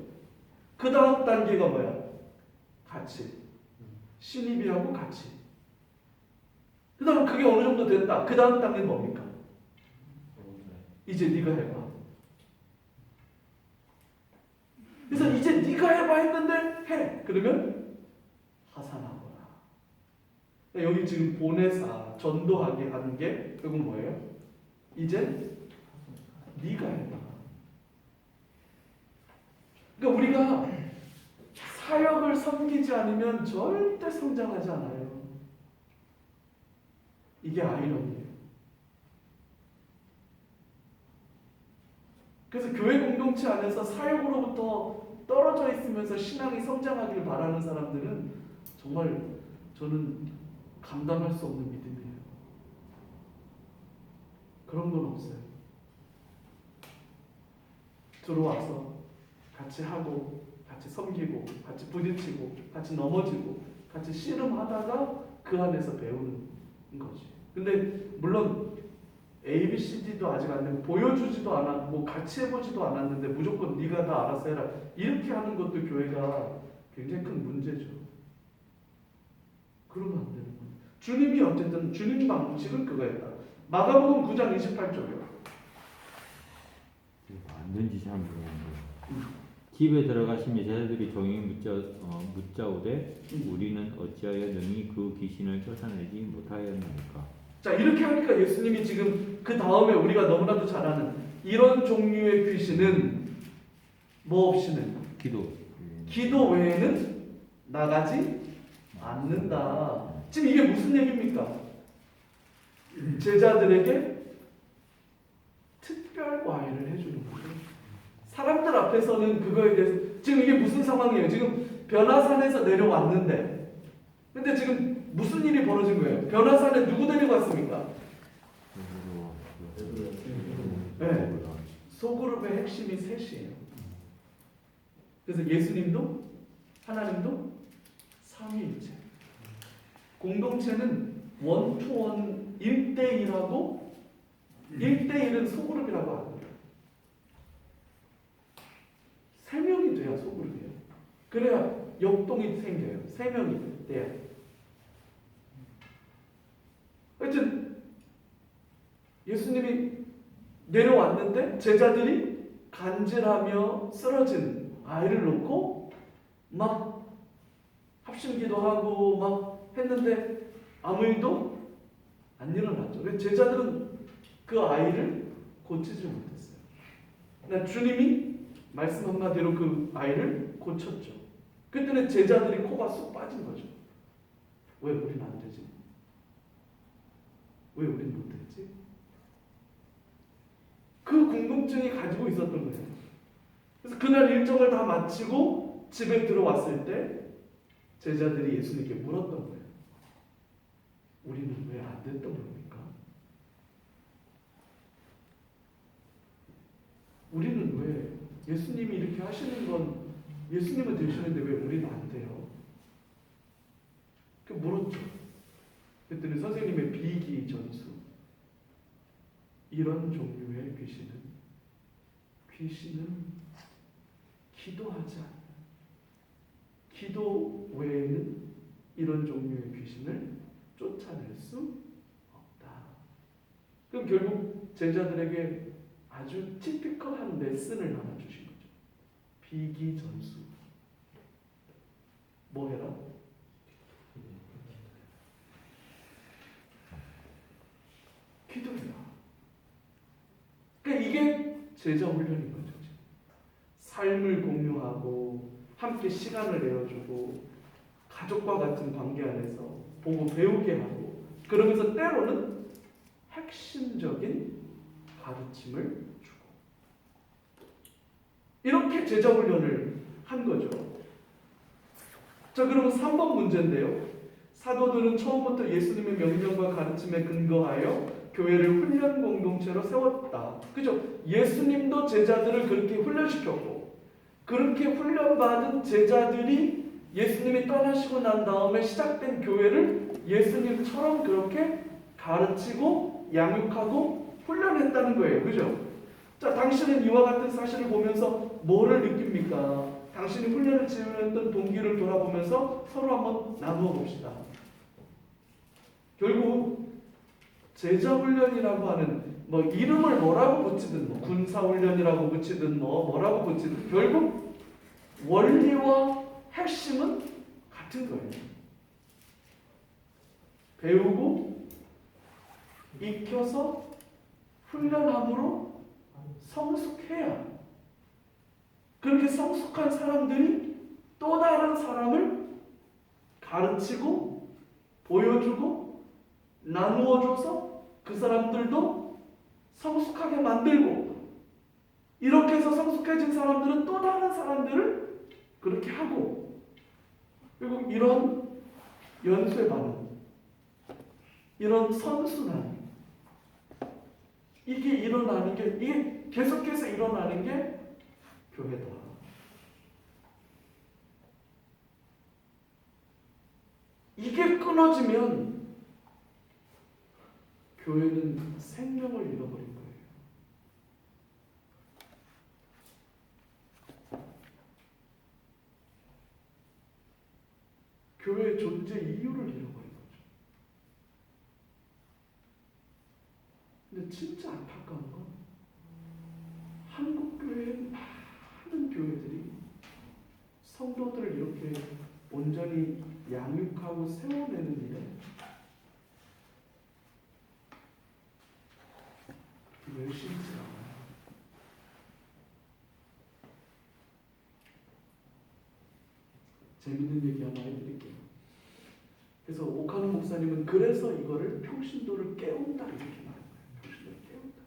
그 다음 단계가 뭐야? 같이. 신입이하고 같이. 그 다음 그게 어느 정도 됐다. 그 다음 단계는 뭡니까? 이제 네가 해봐. 그래서 이제 네가 해봐 했는데 해. 그러면 하산하거나. 여기 지금 보내사, 전도하게 하는 게 이건 뭐예요? 이제 네가 해봐. 그러니까 우리가 사역을 섬기지 않으면 절대 성장하지 않아요. 이게 아이러니예요. 그래서 교회 공동체 안에서 사역으로부터 떨어져 있으면서 신앙이 성장하기를 바라는 사람들은 정말 저는 감당할 수 없는 믿음이에요. 그런 건 없어요. 들어와서 같이 하고 같이 섬기고 같이 부딪히고 같이 넘어지고 같이 씨름하다가 그 안에서 배우는 거지. 근데 물론 ABCD도 아직 안 되고 보여주지도 않았고 같이 해보지도 않았는데 무조건 네가 다 알아서 해라 이렇게 하는 것도 교회가 굉장히 큰 문제죠. 그러면 안 되는 거예요. 주님이 어쨌든 주님 방식은 그거였다. 마가복음 9장 28절이요. 완전 지시한 부분인데 집에 들어가시며 제자들이 종이 묻자오되 우리는 어찌하여 능히 그 귀신을 쫓아내지 못하였나이까. 자 이렇게 하니까 예수님이 지금 그 다음에 우리가 너무나도 잘 아는 이런 종류의 귀신은 뭐 없이는 기도 외에는 나가지 않는다. 지금 이게 무슨 얘기입니까? 제자들에게 특별 과외를 해주는 거죠. 사람들 앞에서는 그거에 대해서 지금 이게 무슨 상황이에요? 지금 변화산에서 내려왔는데 근데 지금 무슨 일이 벌어진 거예요? 변화산에 누구 데리고 왔습니까? 네. 소그룹의 핵심이 셋이에요. 그래서 예수님도 하나님도 삼위일체. 공동체는 원투원 1대1하고 1대1은 소그룹이라고 합니다. 3명이 돼야 소그룹이에요. 그래야 역동이 생겨요. 3명이 돼야. 하여튼 예수님이 내려왔는데 제자들이 간질하며 쓰러진 아이를 놓고 막 합심기도 하고 막 했는데 아무 일도 안 일어났죠. 왜? 제자들은 그 아이를 고치지 못했어요. 그러나 주님이 말씀 한마디로 그 아이를 고쳤죠. 그때는 제자들이 코가 쏙 빠진 거죠. 왜 우리는 안 되지? 왜 우리는 못했지? 그 궁금증이 가지고 있었던 거예요. 그래서 그날 일정을 다 마치고 집에 들어왔을 때 제자들이 예수님께 물었던 거예요. 우리는 왜 안 됐던 겁니까? 우리는 왜 예수님이 이렇게 하시는 건 예수님은 되시는데 왜 우리는 안 돼요? 그 물었죠. 그랬더니 선생님의 비기전수 이런 종류의 귀신은 기도하지 않는 기도 외에는 이런 종류의 귀신을 쫓아낼 수 없다. 그럼 결국 제자들에게 아주 티피컬한 레슨을 하나 주신 거죠. 비기전수. 뭐 해라? 기도해라. 그러니까 이게 제자 훈련인 거죠. 삶을 공유하고 함께 시간을 내어주고 가족과 같은 관계 안에서 보고 배우게 하고 그러면서 때로는 핵심적인 가르침을 주고 이렇게 제자 훈련을 한 거죠. 자, 그러면 3번 문제인데요. 사도들은 처음부터 예수님의 명령과 가르침에 근거하여 교회를 훈련 공동체로 세웠다. 그죠? 예수님도 제자들을 그렇게 훈련시켰고 그렇게 훈련받은 제자들이 예수님이 떠나시고 난 다음에 시작된 교회를 예수님처럼 그렇게 가르치고 양육하고 훈련했다는 거예요. 그죠? 자, 당신은 이와 같은 사실을 보면서 뭐를 느낍니까? 당신이 훈련을 지원했던 동기를 돌아보면서 서로 한번 나누어 봅시다. 결국 제자 훈련이라고 하는 뭐 이름을 뭐라고 붙이든 뭐 군사 훈련이라고 붙이든 뭐라고 붙이든 결국 원리와 핵심은 같은 거예요. 배우고 익혀서 훈련함으로 성숙해야 그렇게 성숙한 사람들이 또 다른 사람을 가르치고 보여주고 나누어줘서 그 사람들도 성숙하게 만들고 이렇게 해서 성숙해진 사람들은 또 다른 사람들을 그렇게 하고, 그리고 이런 연쇄 반응, 이런 선순환, 이게 일어나는 게, 이게 계속해서 일어나는 게 교회다. 이게 끊어지면 교회는 생명을 잃어버린 거예요. 교회의 존재 이유를 잃어버린 거죠. 근데 진짜 안타까운 건 한국 교회의 많은 교회들이 성도들을 이렇게 온전히 양육하고 세워내는 일에 열심히 않아요. 재밌는 얘기 하나 해드릴게요. 그래서 오카노 목사님은 그래서 이거를 평신도를 깨운다 이렇게 말한 거예요. 평신도를 깨운다.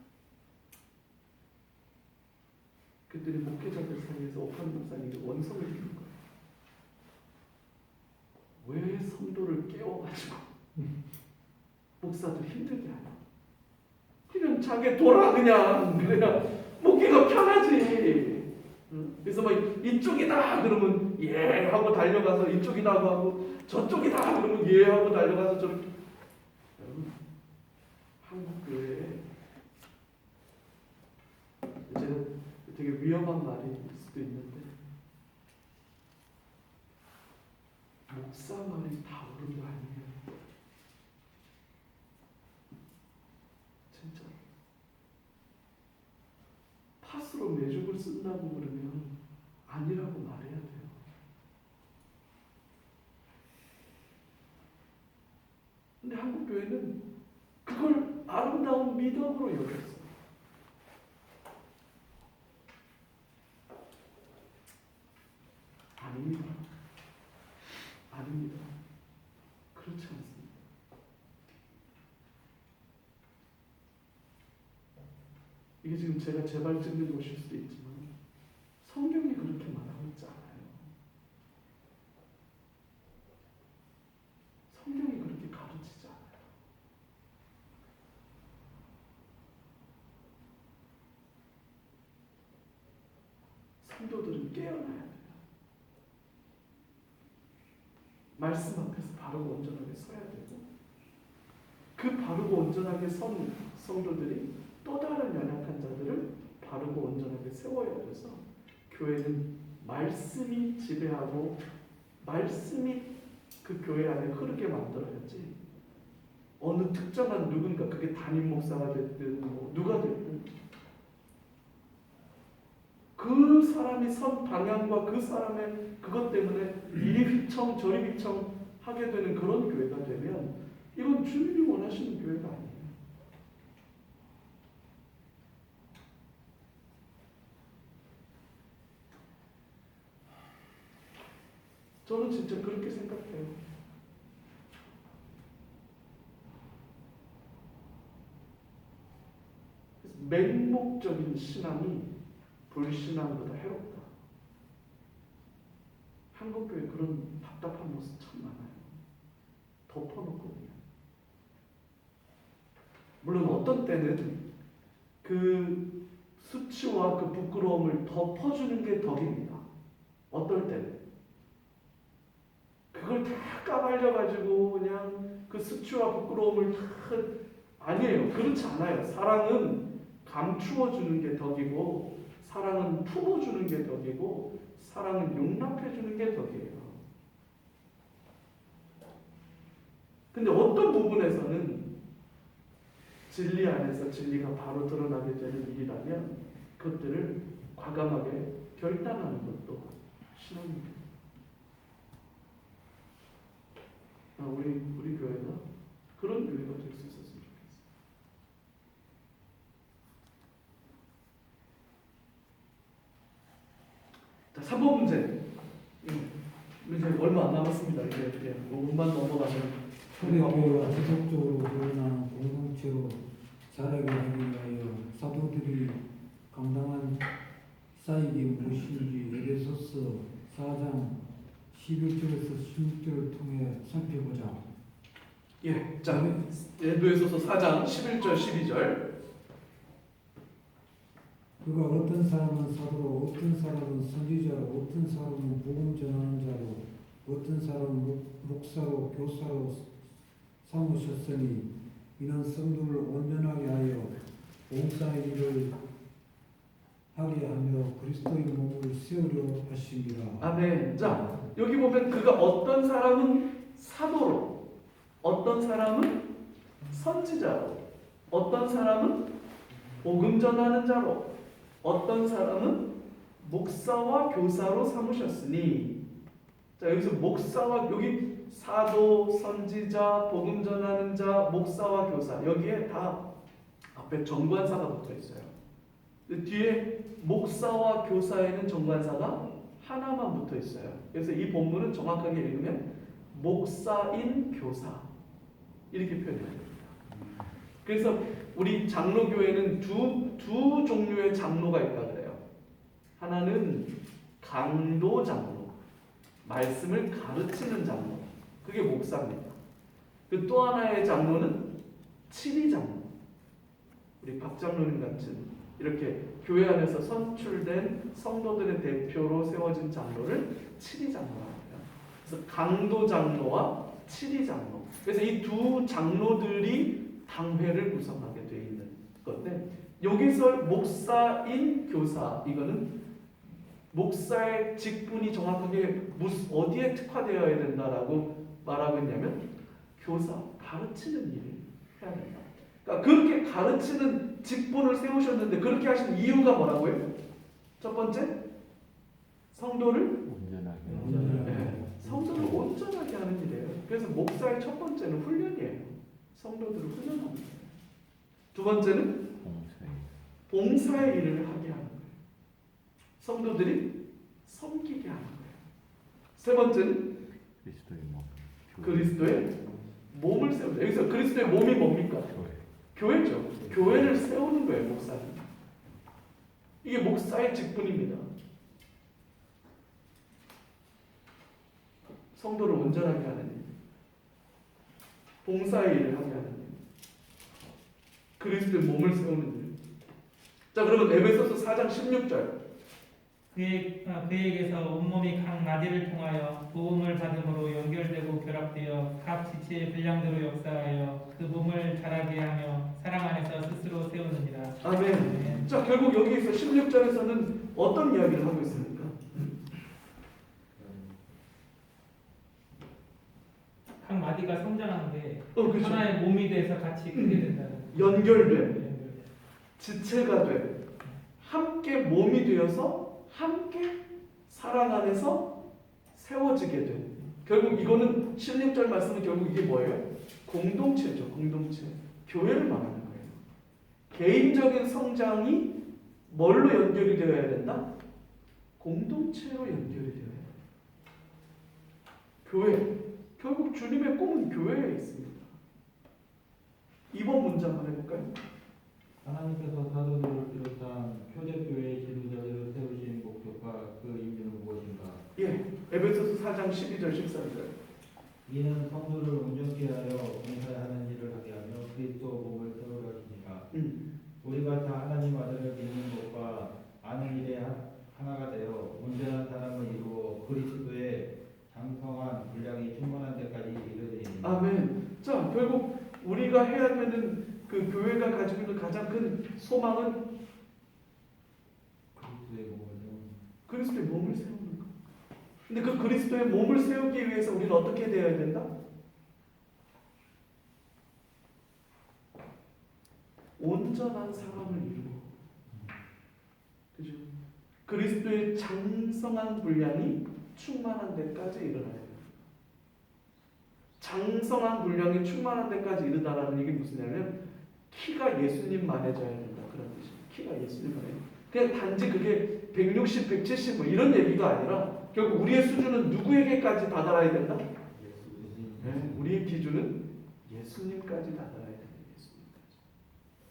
그들이 목회자들 사이에서 오카노 목사님이 원성을 피운 거예요. 왜 성도를 깨워가지고 목사들 힘들게 하냐? 그냥 자기 돌아 그냥 목회가 편하지. 그래서 막 이쪽이다 그러면 예 하고 달려가서 이쪽이다 하고 저쪽이다 그러면 예 하고 달려가서 저 여러분 한국 교회에 제가 되게 위험한 말일 수도 있는데 목사 말이 다 옳은 거 아니에요. 진짜 팥으로 매죽을 쓴다고 그러면 아니라고 말해야 돼요. 근데 한국 교회는 그걸 아름다운 미덕으로 여겼어요. 아닙니다. 아닙니다. 그렇지 않습니다. 이게 지금 제가 제발 찍는 것일 수도 있지만 성경이 그렇게 말하고 있지 않아요. 성경이 그렇게 가르치지 않아요. 성도들은 깨어나야 돼요. 말씀 앞에서 바르고 온전하게 서야 되고 그 바르고 온전하게 선 성도들이 또 다른 연약한 자들을 바르고 온전하게 세워야 돼서 교회는 말씀이 지배하고 말씀이 그 교회 안에 흐르게 만들어야지 어느 특정한 누군가 그게 담임 목사가 됐든 뭐 누가 됐든 그 사람이 선 방향과 그 사람의 그것 때문에 이리 휘청 저리 휘청 하게 되는 그런 교회가 되면 이건 주님이 원하시는 교회가 아니에요. 저는 진짜 그렇게 생각해요. 그래서 맹목적인 신앙이 불신앙보다 해롭다. 한국교회 그런 답답한 모습 참 많아요. 덮어놓고 그냥. 물론 어떤 때는 그 수치와 그 부끄러움을 덮어주는 게 덕입니다. 어떨 때는. 그걸 다 까발려가지고 그냥 그 수치와 부끄러움을 다 아니에요. 그렇지 않아요. 사랑은 감추어주는 게 덕이고 사랑은 품어주는 게 덕이고 사랑은 용납해주는 게 덕이에요. 근데 어떤 부분에서는 진리 안에서 진리가 바로 드러나게 되는 일이라면 그것들을 과감하게 결단하는 것도 신앙입니다. 우리 교회가 그런 교회가 될 수 있었으면 좋겠어요. 자, 3번 문제. 이제 얼마 안 남았습니다. 이제 5분만 넘어가면 초대교회가 지속적으로 드러나는 공동체로 자라게 하기 위하여 사도들이 감당한 쌓이게 무엇인지 에베소서 4장 11절에서 16절을 통해 살펴보자. 예, 자, 에베소서 4장 11절 12절. 그가 어떤 사람은 사도로, 어떤 사람은 선지자로, 어떤 사람은 복음 전하는 자로, 어떤 사람은 목사로, 교사로 삼으셨으니 이는 성도를 온전하게 하여 봉사의 일을 하게 하며 그리스도의 몸을 세우려 하심이라. 아멘. 자, 여기 보면 그가 어떤 사람은 사도로, 어떤 사람은 선지자로, 어떤 사람은 복음 전하는 자로, 어떤 사람은 목사와 교사로 삼으셨으니. 자, 여기서 목사와, 여기 사도, 선지자, 복음 전하는 자, 목사와 교사, 여기에 다 앞에 정관사가 붙어 있어요. 뒤에 목사와 교사에는 정관사가 하나만 붙어 있어요. 그래서 이 본문은 정확하게 읽으면 목사인 교사 이렇게 표현해요. 그래서 우리 장로교회는 두 종류의 장로가 있다 그래요. 하나는 강도 장로, 말씀을 가르치는 장로, 그게 목사입니다. 그 또 하나의 장로는 치리 장로, 우리 박 장로님 같은 이렇게 교회 안에서 선출된 성도들의 대표로 세워진 장로를 치리 장로라고 해요. 그래서 강도 장로와 치리 장로. 그래서 이 두 장로들이 당회를 구성하게 되어 있는 건데, 여기서 목사인 교사, 이거는 목사의 직분이 정확하게 어디에 특화되어야 된다라고 말하고 있냐면 교사, 가르치는 일을 해야 된다. 그러니까 그렇게 가르치는 직분을 세우셨는데 그렇게 하신 이유가 뭐라고요? 첫 번째, 성도를 온전하게. 성도를 온전하게 하는 일이에요. 그래서 목사의 첫 번째는 훈련이에요. 성도들을 훈련합니다. 두 번째는 봉사의 일을 하게 하는 거예요. 성도들이 섬기게 하는 거예요. 세 번째는 그리스도의 몸을 세우는. 여기서 그리스도의 몸이 뭡니까? 교회죠. 교회를 세우는 거예요, 목사는. 이게 목사의 직분입니다. 성도를 온전하게 하는 일, 봉사의 일을 하게 하는 일, 그리스도의 몸을 세우는 일. 자, 그러면 에베소서 4장 16절. 그에게서 온몸이 각 마디를 통하여 도움을 받음으로 연결되고 결합되어 각 지체의 분량대로 역사하여 그 몸을 자라게 하며 사랑 안에서 스스로 세우느니라. 아멘. 자, 결국 여기에서 16절에서는 어떤 이야기를 하고 있습니까? 각 마디가 성장하는데 그렇죠. 하나의 몸이 돼서 같이 크게 된다는 연결돼, 지체가 돼, 함께 몸이 되어서 함께 사랑 안에서 세워지게 돼. 결국 이거는 16절 말씀은 결국 이게 뭐예요? 공동체죠. 공동체. 교회를 말하는 거예요. 개인적인 성장이 뭘로 연결이 되어야 된다? 공동체로 연결이 되어야 된다. 교회. 결국 주님의 꿈은 교회에 있습니다. 이번 문장 한번 해볼까요? 하나님께서 사도들을 비롯한 표대교회의 지도자들을 세우신 목적과 그 임무는 무엇인가? 예, 에베소서 4장 12절 13절. 이는 성도를 온전케 하여 봉사하는 일을 하게 하며 그리스도 몸을 세우려 하시니라. 우리가 다 하나님 아들을 믿는 것과 아는 일에 하나가 되어 온전한 사람을 이루어 그리스도의 장성한 분량이 충만한 데까지 이르리니. 아멘. 자, 결국 우리가 해야 되는 그 교회가 가지고 있는 가장 큰 소망은 그리스도의 몸을 세우는 것. 근데 그 그리스도의 몸을 세우기 위해서 우리는 어떻게 되어야 된다? 온전한 사람을 이루고, 그죠? 그리스도의 장성한 분량이 충만한 데까지 이르러야 돼요. 장성한 분량이 충만한 데까지 이르다라는 얘기 무슨 얘기냐면 키가 예수님만 해져야 된다, 그런 뜻이에요. 키가 예수님만 해. 그냥 단지 그게 160, 170 뭐 이런 얘기가 아니라 결국 우리의 수준은 누구에게까지 다다라야 된다? 네, 우리의 기준은 예수님까지 다다라야 된다. 예수님까지.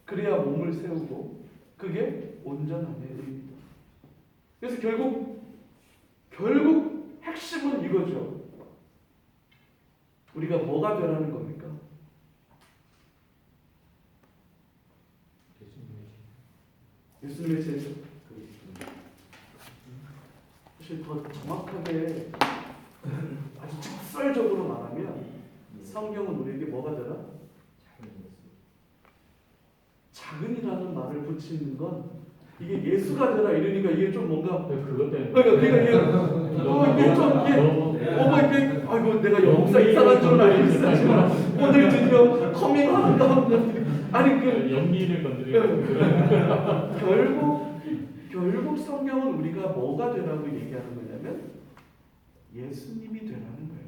그래야 몸을 세우고 그게 온전함의 의미다. 그래서 결국 핵심은 이거죠. 우리가 뭐가 되라는 겁니까? 예수님의 제자. 사실 더 정확하게 아주 직설적으로 말하면 성경은 우리에게 뭐가 되라? 작은이라는 말을 붙이는 건 이게 예수가 되라 이러니까 이게 좀 뭔가 그것 때문에 그러니까 이게 아이고 내가 영국사 이상한 줄은 알고 있었지만 오늘 드디어 커밍아웃 아니 그 연기를 건드리고 결국 성경은 우리가 뭐가 되라고 얘기하는 거냐면 예수님이 되라는 거예요.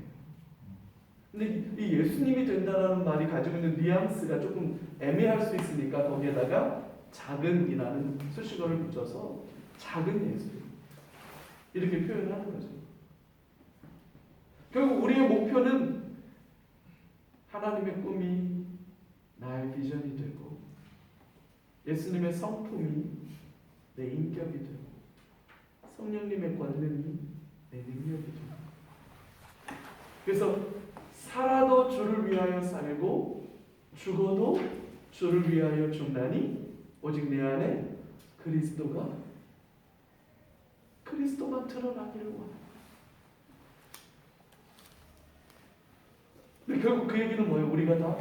근데 이 예수님이 된다라는 말이 가지고 있는 뉘앙스가 조금 애매할 수 있으니까 거기에다가 작은이라는 수식어를 붙여서 작은 예수 이렇게 표현하는 거죠. 결국 우리의 목표는 하나님의 꿈이 나의 비전이 되고 예수님의 성품이 내 인격이 되고 성령님의 권능이 내 능력이 되고 그래서 살아도 주를 위하여 살고 죽어도 주를 위하여 죽나니 오직 내 안에 그리스도만 드러나기를 원합니다. 근데 결국 그 얘기는 뭐예요? 우리가 다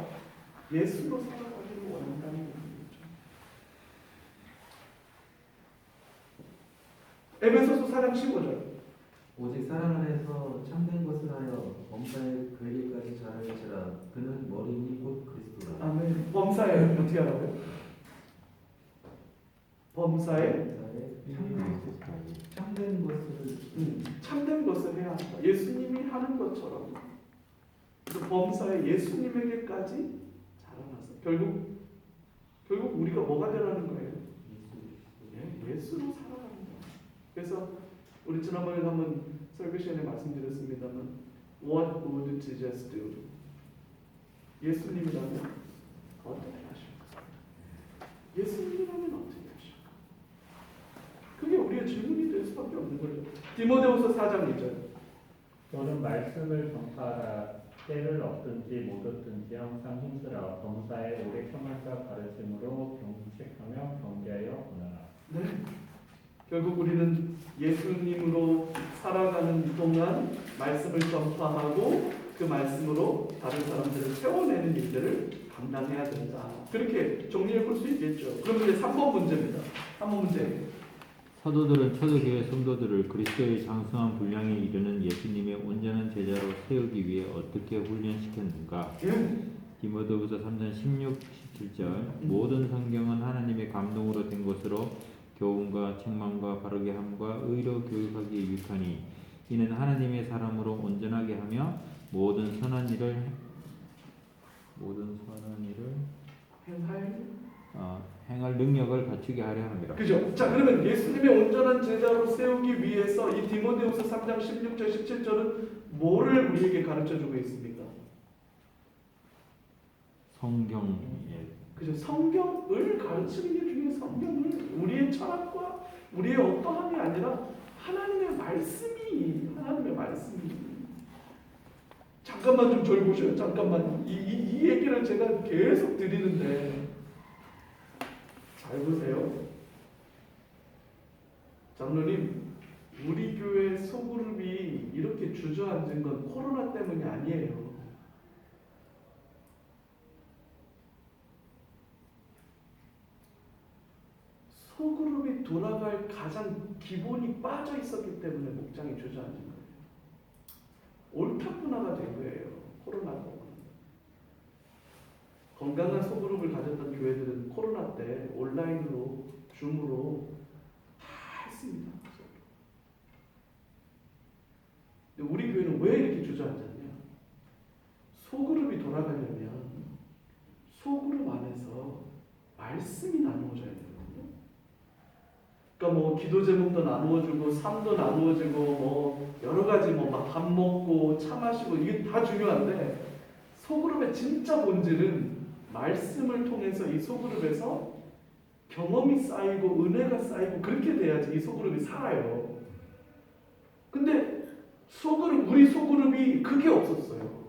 예수로 살아가기를 원한다는 얘기죠. 에베소서 4장 15절. 오직 사랑 안에서 참된 것을 하여 범사의 괴리까지 자랄지라 그는 머리니 곧 그리스도라. 아멘. 범사에 어떻게 하라고요? 범사에 참된 것을 참된 것을 해야 한다. 예수님이 하는 것처럼. 그래서 범사에 예수님에게까지 자라나서 결국 우리가 뭐가 되라는 거예요? 예수로 살아가는 거예요. 그래서 우리 지난번에 한번 설교 시간에 말씀드렸습니다만 What would Jesus do? 예수님이라면 어떻게 하실까? 예수님이라면 어떻게 하실까? 그게 우리의 질문이 될 수밖에 없는 거죠. 디모데후서 4장 1절. 너는 말씀을 전파하라. 때를 얻든지 못 얻든지 항상 힘쓰라. 범사에 오래 평안과 가르침으로 경책하며 경계하여 권하라. 네. 결국 우리는 예수님으로 살아가는 동안 말씀을 전파하고 그 말씀으로 다른 사람들을 세워내는 일들을 감당해야 된다. 그렇게 정리해 볼 수 있겠죠. 그럼 이제 3번 문제입니다. 3번 문제. 사도들은 초대교회 성도들을 그리스도의 장성한 분량에 이르는 예수님의 온전한 제자로 세우기 위해 어떻게 훈련시켰는가? 디모데후서 3장 16, 17절. 모든 성경은 하나님의 감동으로 된 것으로 교훈과 책망과 바르게 함과 의로 교육하기에 유익하니 이는 하나님의 사람으로 온전하게 하며 모든 선한 일을 행할 능력을 갖추게 하려 합니다. 그죠? 자, 그러면 예수님의 온전한 제자로 세우기 위해서 이 디모데후서 3장 16절 17절은 뭐를 우리에게 가르쳐주고 있습니까? 성경에 그죠? 성경을 가르치는 게 중요해요. 성경을 우리의 철학과 우리의 어떠함이 아니라 하나님의 말씀이 잠깐만 좀 저를 보셔요. 잠깐만 이 얘기를 제가 계속 드리는데 잘 보세요. 장로님, 우리 교회 소그룹이 이렇게 주저앉은 건 코로나 때문이 아니에요. 소그룹이 돌아갈 가장 기본이 빠져 있었기 때문에 목장이 주저앉은 거예요. 옳다구나가 된 거예요. 코로나 동안. 건강한 소그룹을 가졌던 교회들은 코로나 때 온라인으로, 줌으로 다 했습니다. 근데 우리 교회는 왜 이렇게 주저앉았냐? 소그룹이 돌아가려면 소그룹 안에서 말씀이 나누어져야 되거든요. 그러니까 뭐 기도 제목도 나누어주고 삶도 나누어지고 뭐 여러 가지 뭐 막 밥 먹고 차 마시고 이게 다 중요한데 소그룹의 진짜 본질은 말씀을 통해서 이 소그룹에서 경험이 쌓이고 은혜가 쌓이고 그렇게 돼야지 이 소그룹이 살아요. 근데 우리 소그룹이 그게 없었어요.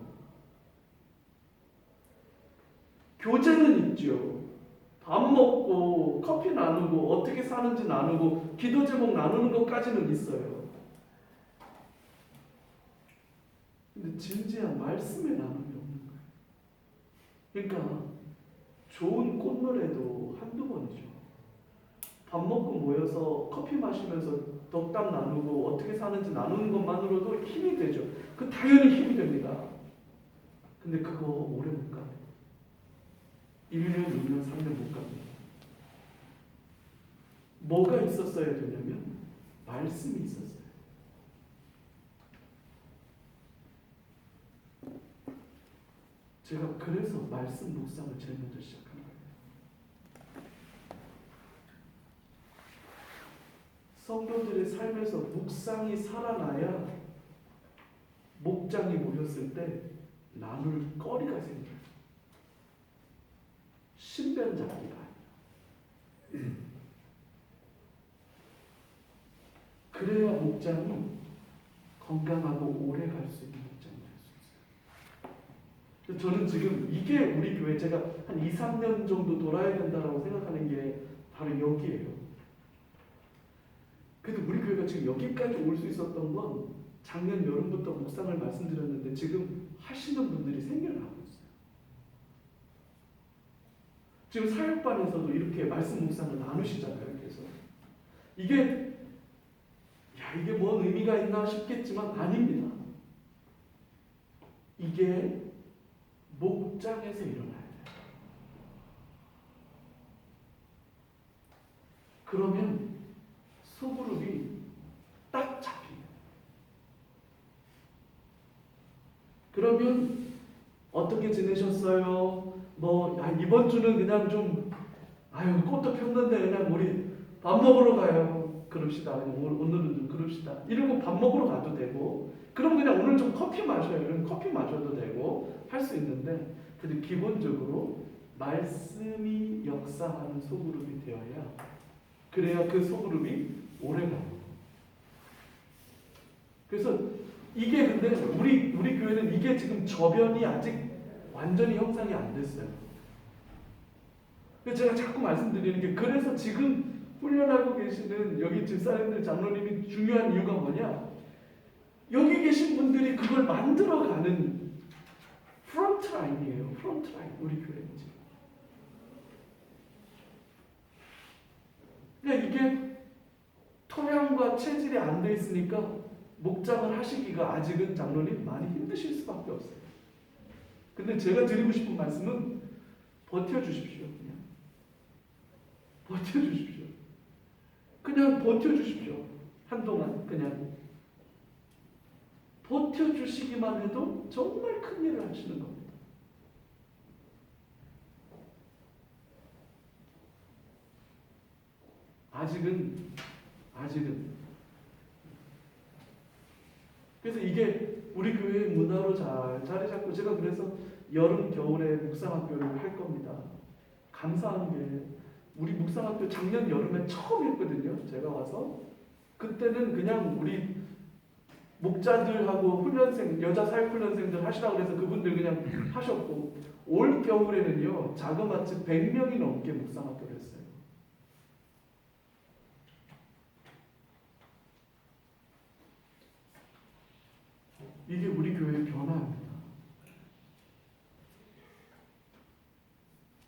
교제는 있죠. 밥 먹고 커피 나누고 어떻게 사는지 나누고 기도 제목 나누는 것까지는 있어요. 근데 진지한 말씀의 나눔이 없는 거예요. 그러니까 좋은 꽃노래도 한두 번이죠. 밥 먹고 모여서 커피 마시면서 덕담 나누고 어떻게 사는지 나누는 것만으로도 힘이 되죠. 그 당연히 힘이 됩니다. 근데 그거 오래 못 가요. 1년, 2년, 3년 못 갑니다. 뭐가 있었어야 되냐면 말씀이 있었어요. 제가 그래서 말씀 묵상을 제일 먼저 시작한 거예요. 성도들의 삶에서 묵상이 살아나야 목장이 모였을 때 나눌 거리가 생겨요. 신변잡기가 아니라. 그래야 목장이 건강하고 오래 갈 수 있는 목장이 될 수 있어요. 저는 지금 이게 우리 교회 제가 한 2, 3년 정도 돌아야 된다고 생각하는 게 바로 여기예요. 그래도 우리 교회가 지금 여기까지 올 수 있었던 건 작년 여름부터 묵상을 말씀드렸는데 지금 하시는 분들이 생겨나고 있어요. 지금 사역반에서도 이렇게 말씀 묵상을 나누시잖아요. 그래서 이게 뭔 의미가 있나 싶겠지만 아닙니다. 이게 목장에서 일어나야 돼요. 그러면 소그룹이 딱 잡힙니다. 그러면 어떻게 지내셨어요? 이번 주는 그냥 좀 꽃도 폈는데 그냥 우리 밥 먹으러 가요. 그럽시다. 오늘은 좀 그럽시다. 이러고 밥 먹으러 가도 되고, 그럼 그냥 오늘 좀 커피 마셔요. 이러면 커피 마셔도 되고 할 수 있는데, 근데 기본적으로 말씀이 역사하는 소그룹이 되어야 그래야 그 소그룹이 오래가요. 그래서 이게 근데 우리 교회는 이게 지금 저변이 아직 완전히 형성이 안 됐어요. 그래서 제가 자꾸 말씀드리는 게, 그래서 지금 훈련하고 계시는 여기 집사님들 장로님이 중요한 이유가 뭐냐? 여기 계신 분들이 그걸 만들어가는 프론트라인이에요. 프론트라인, 우리 교회는 지금. 그러니까 이게 토양과 체질이 안 돼 있으니까 목장을 하시기가 아직은 장로님 많이 힘드실 수밖에 없어요. 근데 제가 드리고 싶은 말씀은 버텨주십시오. 버텨주십시오. 그냥 버텨주십시오. 한동안 그냥 버텨주시기만 해도 정말 큰 일을 하시는 겁니다. 아직은 그래서 이게 우리 교회의 문화로 잘 자리 잡고, 제가 그래서 여름 겨울에 묵상학교를 할 겁니다. 감사한 게 우리 묵상학교 작년 여름에 처음 했거든요. 제가 와서 그때는 그냥 우리 목자들하고 훈련생, 여자 사역 훈련생들 하시라고 그래서 그분들 그냥 하셨고, 올 겨울에는요 자그마치 100명이 넘게 묵상학교를 했어요. 이게 우리 교회의 변화입니다.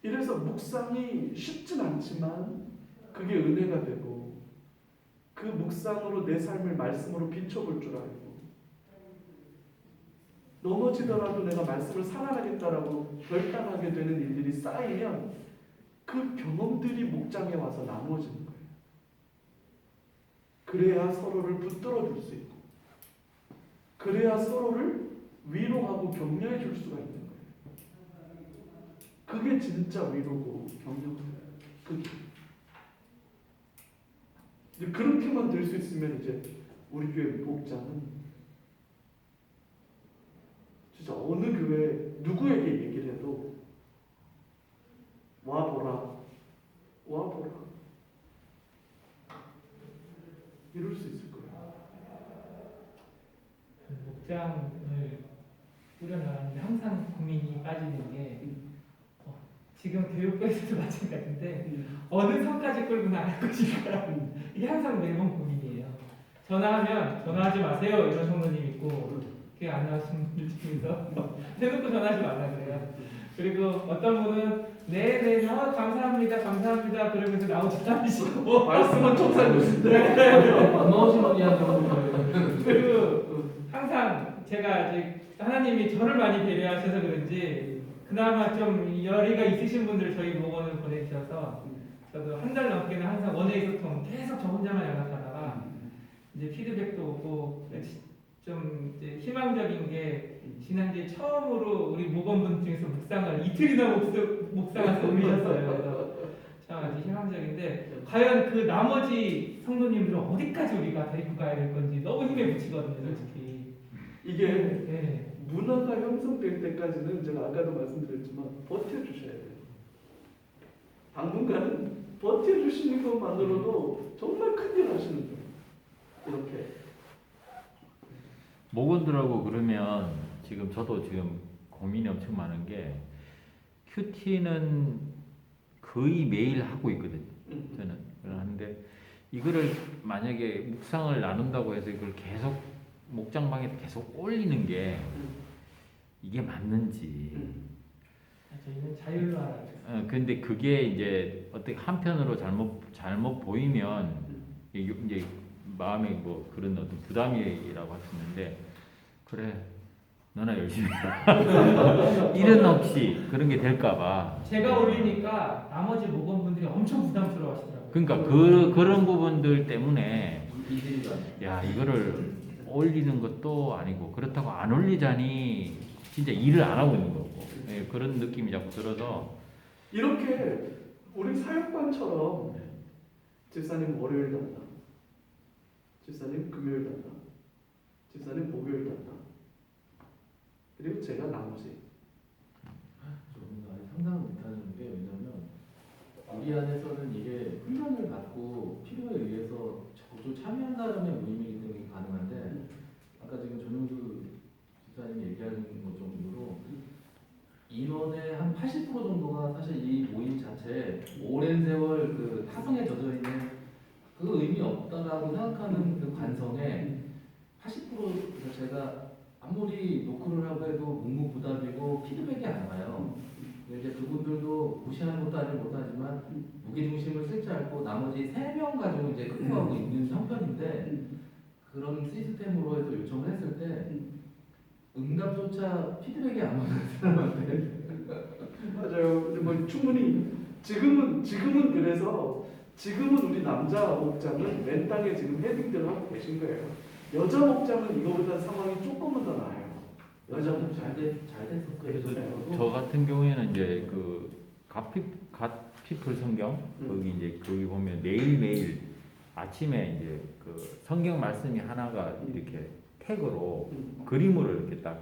이래서 묵상이 쉽진 않지만 그게 은혜가 되고, 그 묵상으로 내 삶을 말씀으로 비춰볼 줄 알고, 넘어지더라도 내가 말씀을 살아가겠다라고 결단하게 되는 일들이 쌓이면 그 경험들이 목장에 와서 나누어지는 거예요. 그래야 서로를 붙들어 줄 수 있고, 그래야 서로를 위로하고 격려해 줄 수가 있는 거예요. 그게 진짜 위로고 격려예요. 그게. 이제 그렇게만 될 수 있으면 이제 우리 교회 목장은 진짜 어느 교회 누구에게 얘기를 해도 와보라, 와보라. 이룰 수 있을 거예요. 목장을 꾸려나가는데 항상 고민이 빠지는 게 지금 교육부에서도 마찬가지인데 어느 선까지 끌고 나갈 것인가 이게 항상 매번 고민이에요. 전화하면 전화하지 마세요 이런 성도님 있고 그게 안 나오시는 분들 중에서 대놓고 전화하지 말라 그래요. 그리고 어떤 분은 네네 감사합니다 그러면서 나오지 않으시고 말씀은 촉살이신데 안 나오시는 이야기 그리고 항상 제가 이제 하나님이 저를 많이 배려하셔서 그런지 그나마 좀 열의가 있으신 분들 저희 목원을 보내주셔서 저도 한 달 넘게는 항상 원웨이 소통 계속 저 혼자만 연락하다가 이제 피드백도 오고 좀 이제 희망적인 게 지난주에 처음으로 우리 목원분 중에서 묵상을 이틀이나 묵상해서 올리셨어요. 그래서 참 아주 희망적인데 과연 그 나머지 성도님들은 어디까지 우리가 데리고 가야 될 건지 너무 힘에 부치거든요, 솔직히. 이게 네. 문화가 형성될 때까지는 제가 아까도 말씀드렸지만 버텨주셔야 돼요. 당분간은 버텨주시는 것만으로도 정말 큰일 하시는 거예요. 이렇게. 목원들하고 그러면 지금 저도 지금 고민이 엄청 많은 게 큐티는 거의 매일 하고 있거든요. 저는 하는데 이거를 만약에 묵상을 나눈다고 해서 이걸 계속 목장방에 계속 올리는 게 이게 맞는지. 저희는 자율로 하라고. 근데 그게 이제 어떻게 한편으로 잘못 보이면 이제 마음에 뭐 그런 어떤 부담이라고 할 수 있는데 그래 너나 열심히 해라 이런 없이 그런 게 될까봐 제가 올리니까 나머지 목원분들이 엄청 부담스러워하시더라고요. 그러니까 그런 부분들 때문에 야 이거를 올리는 것도 아니고 그렇다고 안 올리자니 진짜 일을 안 하고 있는 거고 예, 그런 느낌이 자꾸 들어서 이렇게 우리 사역반처럼 집사님 월요일 단다, 집사님 금요일 단다, 집사님 목요일 단다, 그리고 제가 나머지. 저는 상상 못하는 게 왜냐면 우리 안에서는 이게 훈련을 받고 필요에 의해서 적극 참여한 사람의 모임이기 때문에 가능한데 아까 지금 전용수 집사님이 얘기하는 것 정도로 인원의 한 80% 정도가 사실 이 모임 자체에 오랜 세월 그 타성에 젖어 있는 그 의미 없다라고 생각하는 그 관성에 80% 제가 아무리 노크를 하고 해도 묵묵부답이고 피드백이 안 와요. 근데 이제 그분들도 무시하는 것도 아니고 못하지만 무게중심을 슬지 않고 나머지 3명 가지고 이제 극복하고 있는 형편인데 그런 시스템으로 해서 요청을 했을 때 응답조차 피드백이 안 오는 사람한테 맞아요. 근데 뭐 충분히 지금은 그래서 지금은 우리 남자 목장은 맨 땅에 지금 헤딩들을 하고 계신 거예요. 여자 목장은 이거보다 상황이 조금은 더 나아요. 여자 목장. 잘 됐었어요. 그래서 저 같은 경우에는 이제 그 갓피플 성경 거기 이제 거기 보면 매일 아침에 이제 그 성경 말씀이 하나가 이렇게 태그로 그림으로 이렇게 딱그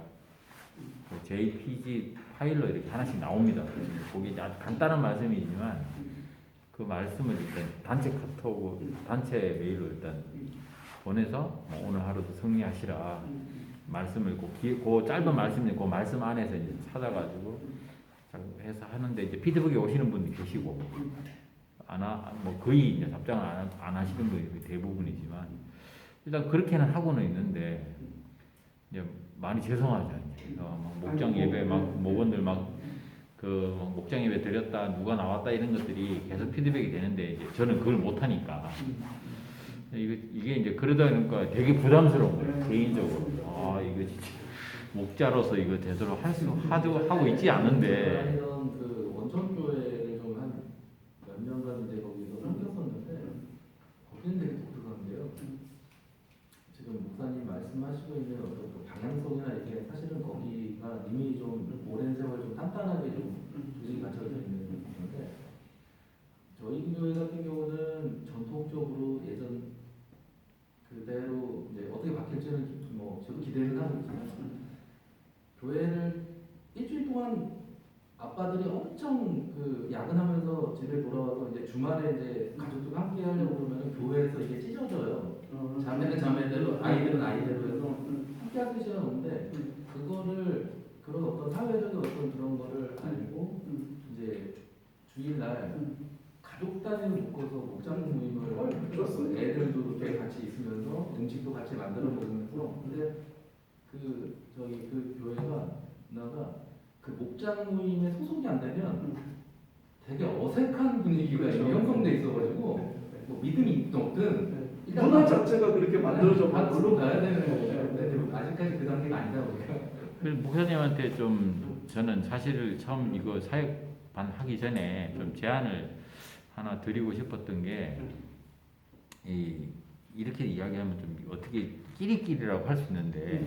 JPG 파일로 이렇게 하나씩 나옵니다. 거기 아주 간단한 말씀이지만 그 말씀을 일단 단체 카톡, 단체 메일로 일단 보내서 뭐 오늘 하루도 승리하시라 말씀을 그 짧은 말씀인데 그 말씀 안에서 이제 찾아가지고 해서 하는데 이제 피드백이 오시는 분도 계시고 뭐 거의 이제 답장을 안 하시는 분이 대부분이지만 일단 그렇게는 하고는 있는데 이제 많이 죄송하죠. 막 목장 예배 막 목원들 그 목장 예배 드렸다 누가 나왔다 이런 것들이 계속 피드백이 되는데 이제 저는 그걸 못 하니까 이게 이제 그러다 보니까 되게 부담스러운 거예요 개인적으로. 아 이거 진짜 목자로서 이거 제대로 하고 있지 않은데. 다니던 그 원천교회를 좀 한 몇 년간 이제 거기서 섬겼었는데 거기는 되게 독특한데요. 지금 목사님 말씀하시고 있는 어떤 그 방향성이나 이게 사실은 거기가 이미 좀 오랜 세월 좀 단단하게 좀 조직이 갖춰져 있는 건데 저희 교회 같은 경우는 전통적으로 예전 그대로 이제 어떻게 바뀔지는 뭐 저도 기대는 하고 있지만 교회를 일주일 동안 아빠들이 엄청 그 야근하면서 집에 돌아와서 이제 주말에 이제 가족들과 함께 하려고 그러면 교회에서 이게 찢어져요. 그거를 그런 어떤 사회적인 어떤 그런 거를 알고 이제 주일날 가족 단위로 묶어서 목장 모임을 좋습니다. 애들도 이렇게 같이 있으면서 음식도 같이 만들어 먹으면서 근데 그 저희 그 교회가 누나가 그 목장 모임에 소속이 안 되면 되게 어색한 분위기가 그렇죠. 형성돼 있어가지고 뭐 믿음이 있든 없든 일단 문화 자체가 그렇게 만들어져 다 버렸어요. 물로 가야 되는 거예요. 근데 아직까지 그 단계가 아니다 보니까. 그래서 목사님한테 좀 저는 사실 처음 이거 사역반 하기 전에 좀 제안을 하나 드리고 싶었던 게 이렇게 이야기하면 좀 어떻게 끼리끼리라고 할 수 있는데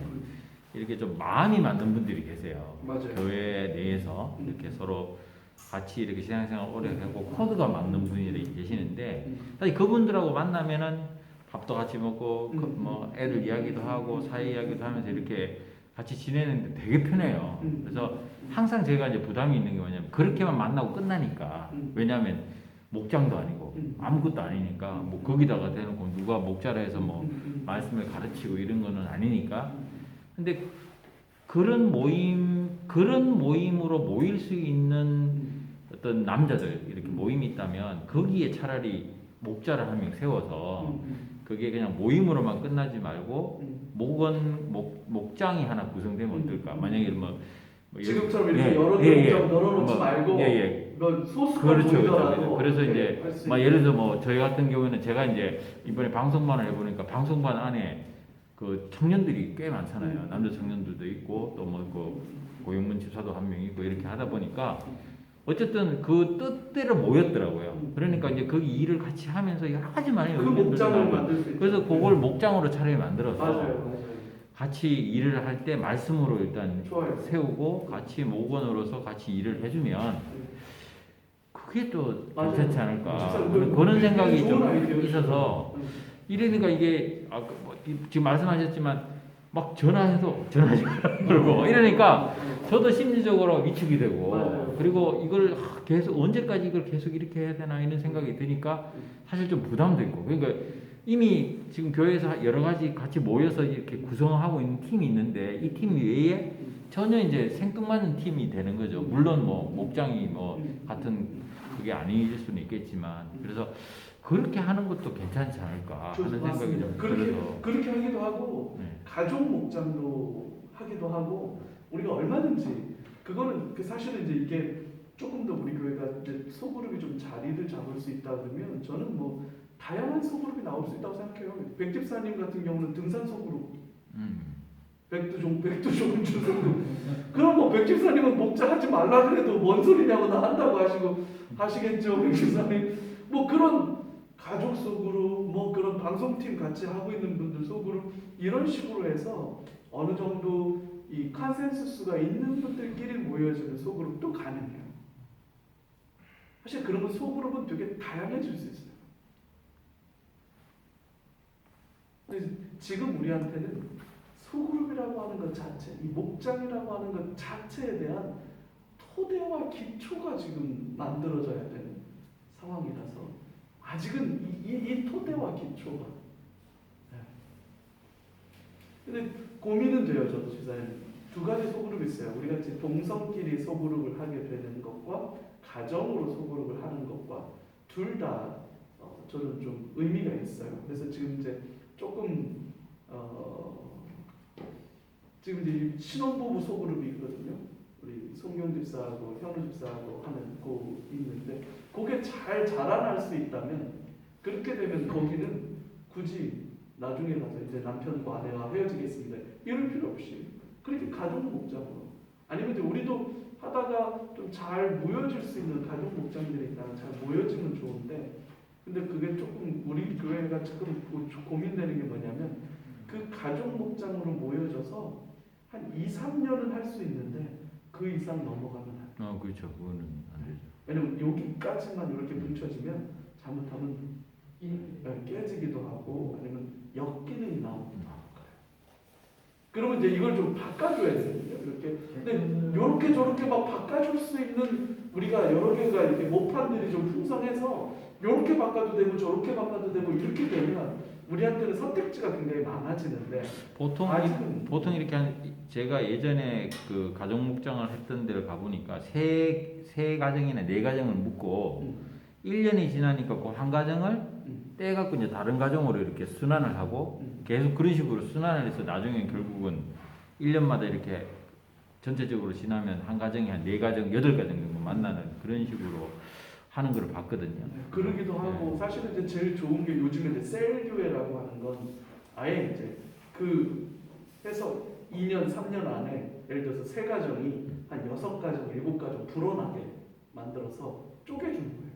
이렇게 좀 마음이 맞는 분들이 계세요. 맞아요. 교회 내에서 이렇게 서로 같이 이렇게 신앙생활 오래 하고 코드가 맞는 분들이 계시는데 사실 그분들하고 만나면은 밥도 같이 먹고 뭐 애들 이야기도 하고 사회 이야기도 하면서 이렇게 같이 지내는데 되게 편해요. 그래서 항상 제가 이제 부담이 있는 게 뭐냐면 그렇게만 만나고 끝나니까 왜냐하면 목장도 아니고 아무것도 아니니까 뭐 거기다가 대놓고 누가 목자라 해서 뭐 말씀을 가르치고 이런 거는 아니니까 근데 그런 모임으로 모일 수 있는 어떤 남자들 이렇게 모임이 있다면 거기에 차라리 목자를 한 명 세워서 그게 그냥 모임으로만 끝나지 말고 목장이 하나 구성되면 어떨까? 만약에 뭐 지금처럼 이렇게 여러 개 목장 널어놓지 뭐, 말고 이건 소수만 그렇죠. 모이더라도 그래서 이렇게 이제 할수 막 있는. 예를 들어 뭐 저희 같은 경우에는 제가 이제 이번에 방송반을 해보니까 방송반 안에 그 청년들이 꽤 많잖아요. 남자 청년들도 있고 또 뭐 그 고영문 집사도 한 명 있고 이렇게 하다 보니까 어쨌든 그 뜻대로 모였더라고요. 그러니까 이제 거기 일을 같이 하면서 여러 가지 많이 그 의견들도 목장을 나오고 만들 수 있죠. 그래서 그걸 목장으로 차라리 만들어서 맞아요. 같이 일을 할 때 말씀으로 일단 좋아요. 세우고 같이 목원으로서 같이 일을 해주면 그게 또 맞아요. 괜찮지 않을까 진짜 그런 생각이 좋은 좀 아이디어죠. 있어서 이러니까 이게 지금 말씀하셨지만 막 전화해서 전화하지 말고 이러니까 저도 심리적으로 위축이 되고 맞아요. 그리고 이걸 계속 언제까지 이걸 계속 이렇게 해야 되나 이런 생각이 드니까 사실 좀 부담도 있고 그러니까 이미 지금 교회에서 여러 가지 같이 모여서 이렇게 구성하고 있는 팀이 있는데 이 팀 외에 전혀 이제 생뚱맞는 팀이 되는 거죠. 물론 뭐 목장이 뭐 같은 그게 아닐 수는 있겠지만 그래서 그렇게 하는 것도 괜찮지 않을까 하는 생각이 좀 들어서 그렇게 하기도 하고 네. 가족 목장도 하기도 하고 우리가 얼마든지 그거는 사실은 이제 이게 조금 더 우리 교회가 이제 소그룹이 좀 자리를 잡을 수 있다 그러면 저는 뭐 다양한 소그룹이 나올 수 있다고 생각해요. 백집사님 같은 경우는 등산 소그룹, 백두종주 소그룹. 그럼 뭐 백집사님은 목자 하지 말라 그래도 뭔 소리냐고 나 한다고 하시겠죠, 백집사님. 뭐 그런 가족 소그룹, 뭐 그런 방송팀 같이 하고 있는 분들 소그룹 이런 식으로 해서 어느 정도 이 컨센서스가 있는 분들끼리 모여지는 소그룹도 가능해요. 사실 그러면 소그룹은 되게 다양해질 수 있어요. 지금 우리한테는 소그룹이라고 하는 것 자체, 이 목장이라고 하는 것 자체에 대한 토대와 기초가 지금 만들어져야 되는 상황이라서 아직은 이 토대와 기초가. 근데 고민은 돼요, 저도 집사님. 두 가지 소그룹이 있어요. 우리가 이제 동성끼리 소그룹을 하게 되는 것과 가정으로 소그룹을 하는 것과 둘 다 저는 좀 의미가 있어요. 그래서 지금 이제 조금 지금 이제 신혼부부 소그룹이 있거든요. 우리 송경 집사하고 현우 집사하고 하는 거 있는데 그게 잘 자라날 수 있다면 그렇게 되면 거기는 굳이 나중에 가서 이제 남편과 아내와 헤어지겠습니다 이럴 필요 없이 그렇게 가족 목장으로 아니면 이제 우리도 하다가 좀 잘 모여질 수 있는 가족 목장들이 있다면 잘 모여지면 좋은데 근데 그게 조금 우리 교회가 지금 고민되는 게 뭐냐면 그 가족 목장으로 모여져서 한 2-3년은 할 수 있는데 그 이상 넘어가면 안 돼요. 그렇죠. 그거는 안 되죠. 왜냐면 여기까지만 이렇게 뭉쳐지면 잘못하면 깨지기도 하고 아니면 역기능이 나오기도 하고 그러면 이제 이걸 좀 바꿔줘야 되거든요. 이렇게 근데 요렇게 저렇게 막 바꿔줄 수 있는 우리가 여러 개가 이렇게 모판들이 좀 풍성해서 이렇게 바꿔도 되고 저렇게 바꿔도 되고 이렇게 되면 우리한테는 선택지가 굉장히 많아지는데 보통 아직은 보통 이렇게 제가 예전에 그 가정 목장을 했던 데를 가보니까 세 가정이나 네 가정을 묶고 1년이 지나니까 그 한 가정을 떼갖고 이제 다른 가정으로 이렇게 순환을 하고 계속 그런 식으로 순환을 해서 나중에 결국은 1년마다 이렇게 전체적으로 지나면 한 가정이 한 4가정, 8가정 정도 만나는 그런 식으로 하는 걸 봤거든요. 그러기도 하고 사실은 이제 제일 좋은 게 요즘에 이제 셀교회라고 하는 건 아예 이제 그 해서 2년, 3년 안에 예를 들어서 3가정이 한 6가정, 7가정 불어나게 만들어서 쪼개주는 거예요.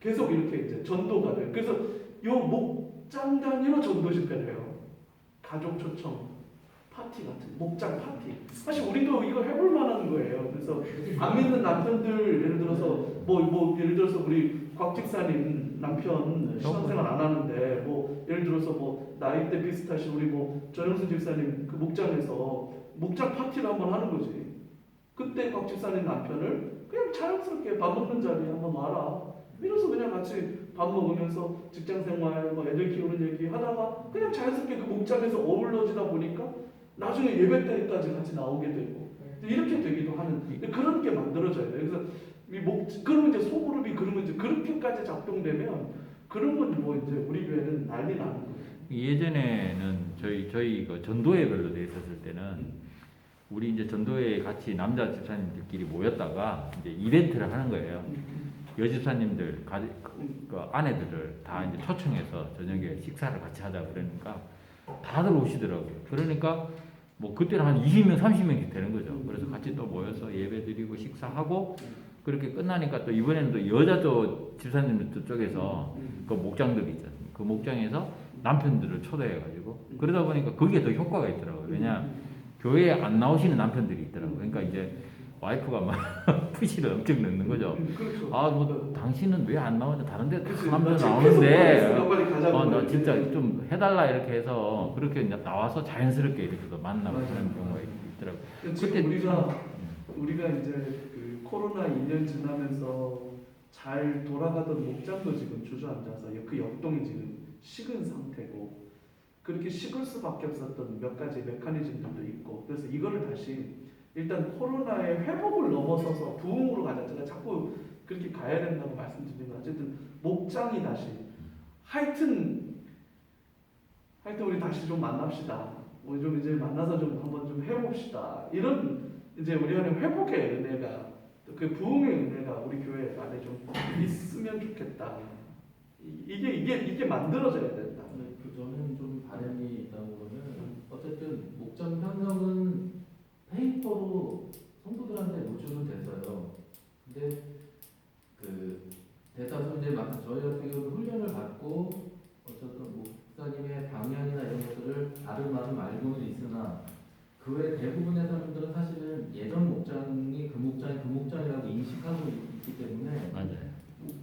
계속 이렇게 이제 전도가 돼요. 그래서 요 목장 단위로 전도 집회를 해요. 가족 초청 파티 같은 목장 파티. 사실 우리도 이거 해볼 만한 거예요. 그래서 안 믿는 남편들 예를 들어서 뭐 예를 들어서 우리 곽 집사님 남편 신앙생활 안 하는데 뭐 예를 들어서 뭐 나이대 비슷하신 우리 뭐 전영순 집사님 그 목장에서 목장 파티를 한번 하는 거지. 그때 곽 집사님 남편을 그냥 자연스럽게 밥 먹는 자리에 한번 와라. 이래서 그냥 같이 밥 먹으면서 직장생활, 뭐 애들 키우는 얘기 하다가 그냥 자연스럽게 그 목장에서 어울러지다 보니까 나중에 예배 때까지 같이 나오게 되고 이렇게 되기도 하는 그런 게 만들어져야 돼요. 그래서 그러면 이제 소그룹이 그러면 이제 그렇게까지 작동되면 그러면 뭐 이제 우리 교회는 난리 나는 거예요. 예전에는 저희 그 전도회별로 돼 있었을 때는 우리 이제 전도회 같이 남자 집사님들끼리 모였다가 이제 이벤트를 하는 거예요. 여집사님들 그 아내들을 다 이제 초청해서 저녁에 식사를 같이 하자 그러니까 다들 오시더라고요. 그러니까 뭐 그때는 한 20명, 30명이 되는 거죠. 그래서 같이 또 모여서 예배드리고 식사하고 그렇게 끝나니까 또 이번에는 또 여자 집사님들 쪽에서 그 목장들이 있잖아요. 그 목장에서 남편들을 초대해가지고 그러다 보니까 그게 더 효과가 있더라고요. 왜냐 교회에 안 나오시는 남편들이 있더라고요. 그러니까 이제 와이프가 막 푸시를 엄청 넣는 거죠. 그렇죠. 아 뭐 당신은 왜 안 나오냐 다른데 다 그치. 남자 나 나오는데 빨리 가자고 나 이렇게. 진짜 좀 해달라 이렇게 해서 그렇게 이제 나와서 자연스럽게 이렇게 또 만나고 그런 경우가 있더라고요. 지금 우리가 이제 그 코로나 2년 지나면서 잘 돌아가던 목장도 지금 주저앉아서 그 역동이 지금 식은 상태고 그렇게 식을 수밖에 없었던 몇 가지 메커니즘들도 있고 그래서 이거를 다시 일단 코로나의 회복을 넘어서서 부흥으로 가자. 제가 자꾸 그렇게 가야 된다고 말씀드리는 건 어쨌든 목장이 다시 하여튼 우리 다시 좀 만납시다. 우리 좀 이제 만나서 좀 한번 좀 해봅시다. 이런 이제 우리 안에 회복의 은혜가 그 부흥의 은혜가 우리 교회 안에 좀 있으면 좋겠다. 이게 만들어져야 된다. 저는 좀 바람이 있다고 그러면 어쨌든 목장 편성은 페이퍼로 성도들한테 노출은 됐어요. 근데 그 대다수 이제 저희 같은 경우는 훈련을 받고 어쨌든 목사님의 방향이나 이런 것들을 아름아름 알고는 있으나 그 외 대부분의 사람들은 사실은 예전 목장이 그 목장이라고 인식하고 있기 때문에 맞아요.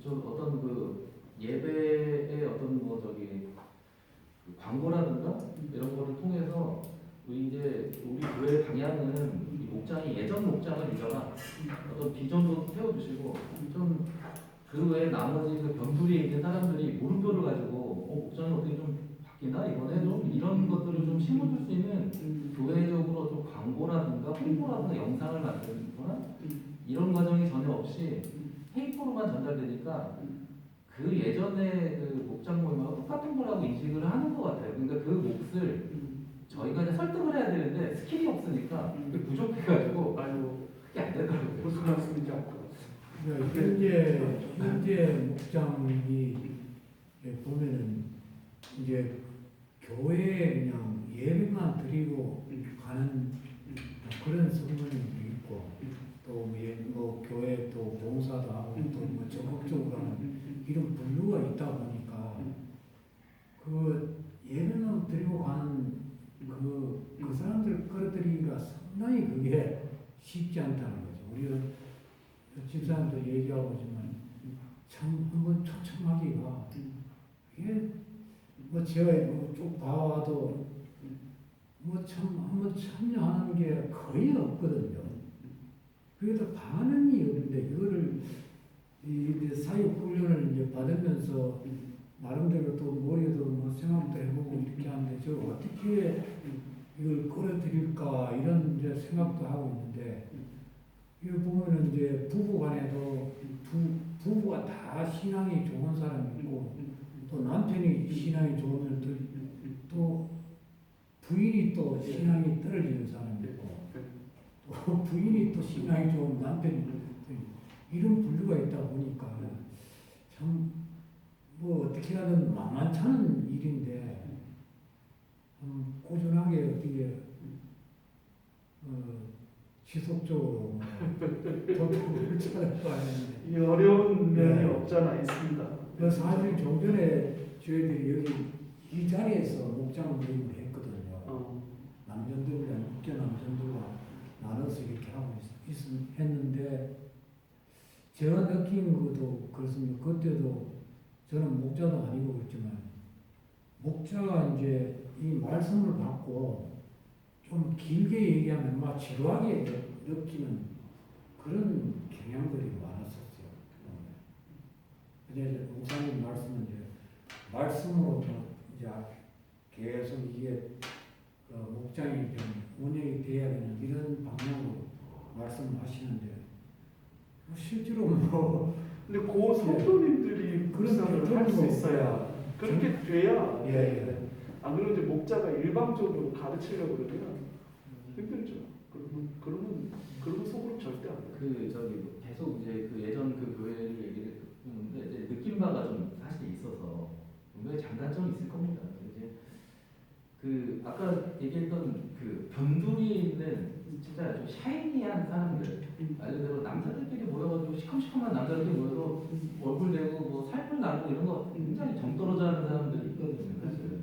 저 어떤 그 예배의 어떤 그 광고라든가 이런 거를 통해서 우리 교회의 방향은 이 목장이 예전 목장을 유저가 어떤 비전도 세워주시고 좀 그 외에 나머지 그 변두리에 있는 사람들이 물음표를 가지고 목장이 어떻게 좀 바뀌나 이번에 좀 이런 것들을 좀 심어줄 수 있는 교회적으로 좀 광고라든가 홍보라든가 영상을 만들거나 이런 과정이 전혀 없이 페이퍼로만 전달되니까 그 예전에 그 목장 모임하고 똑같은 거라고 인식을 하는 것 같아요. 그러니까 그 몫을 저희가 이제 설득을 해야 되는데 스킬이 없으니까 그게 부족해가지고 그게 안 되더라고요. 무슨 말씀인지 알 것 같아요. 현재 목장이 보면은 이제 교회에 그냥 예배만 드리고 가는 그런 성도님도 있고 또 뭐 교회 또 봉사도 하고 또 뭐 적극적으로 하는 이런 분류가 있다 보니까 그 예배만 드리고 가는 그 사람들 끌어들이기가 상당히 그게 쉽지 않다는 거죠. 우리가 집사람도 얘기하고지만 참 한번 초청하기가 이게 뭐 제가 쭉 봐와도 뭐 참 한번 참여하는 게 거의 없거든요. 그래도 반응이 없는데 이거를 이 사육 훈련을 이제 받으면서 나름대로 또 머리에도 뭐 생각도 해보고 이렇게 하는데 저 어떻게 이걸 끌어들일까 이런 이제 생각도 하고 있는데 이거 보면은 이제 부부간에도 부부가 다 신앙이 좋은 사람이 있고 또 남편이 신앙이 좋으면 또 부인이 또 신앙이 떨어지는 사람이 있고 또 부인이 또 신앙이 좋은 남편이 이런 분류가 있다 보니까 참 뭐 어떻게 하든 만만찮은 일인데 꾸준하게 어떻게 지속적으로 도움을 찾아봐야 하는데 이 어려운 면이 네. 없잖아 있습니다. 사실 좀 전에 저희들이 여기 이 자리에서 목장 모임을 했거든요. 남편들과 육교 남편들과 나눠서 이렇게 하고 했는데 제가 느낀 것도 그렇습니다. 그때도 저는 목자도 아니고 그렇지만 목자가 이제 이 말씀을 받고 좀 길게 얘기하면 막 지루하게 느끼는 그런 경향들이 많았었어요. 근데 목사님 말씀은 이제 말씀으로 이제 계속 이게 목장이 좀 운영이 돼야 되는 이런 방향으로 말씀하시는데 실제로 뭐 근데 그 성도님들이 묵상을 할 수 있어야 그렇게 돼야. 예. 안 그러면 이제 목자가 일방적으로 가르치려고 그러면 힘들죠. 그러면 속으로 절대 안 돼요. 그 저기 계속 이제 그 예전 그 교회를 얘기를 했는데 이제 느낀 바가 좀 사실 있어서 분명히 장단점이 있을 겁니다. 이제 그 아까 얘기했던 그 변두리에 있는 진짜 좀 샤이니한 사람들, 말 그대로 남자들끼리 모여가지고 시커먼 남자들끼리 모여서 얼굴 내고 뭐 살풀 나고 이런 거 굉장히 정 떨어져하는 사람들이 있거든요, 사실은.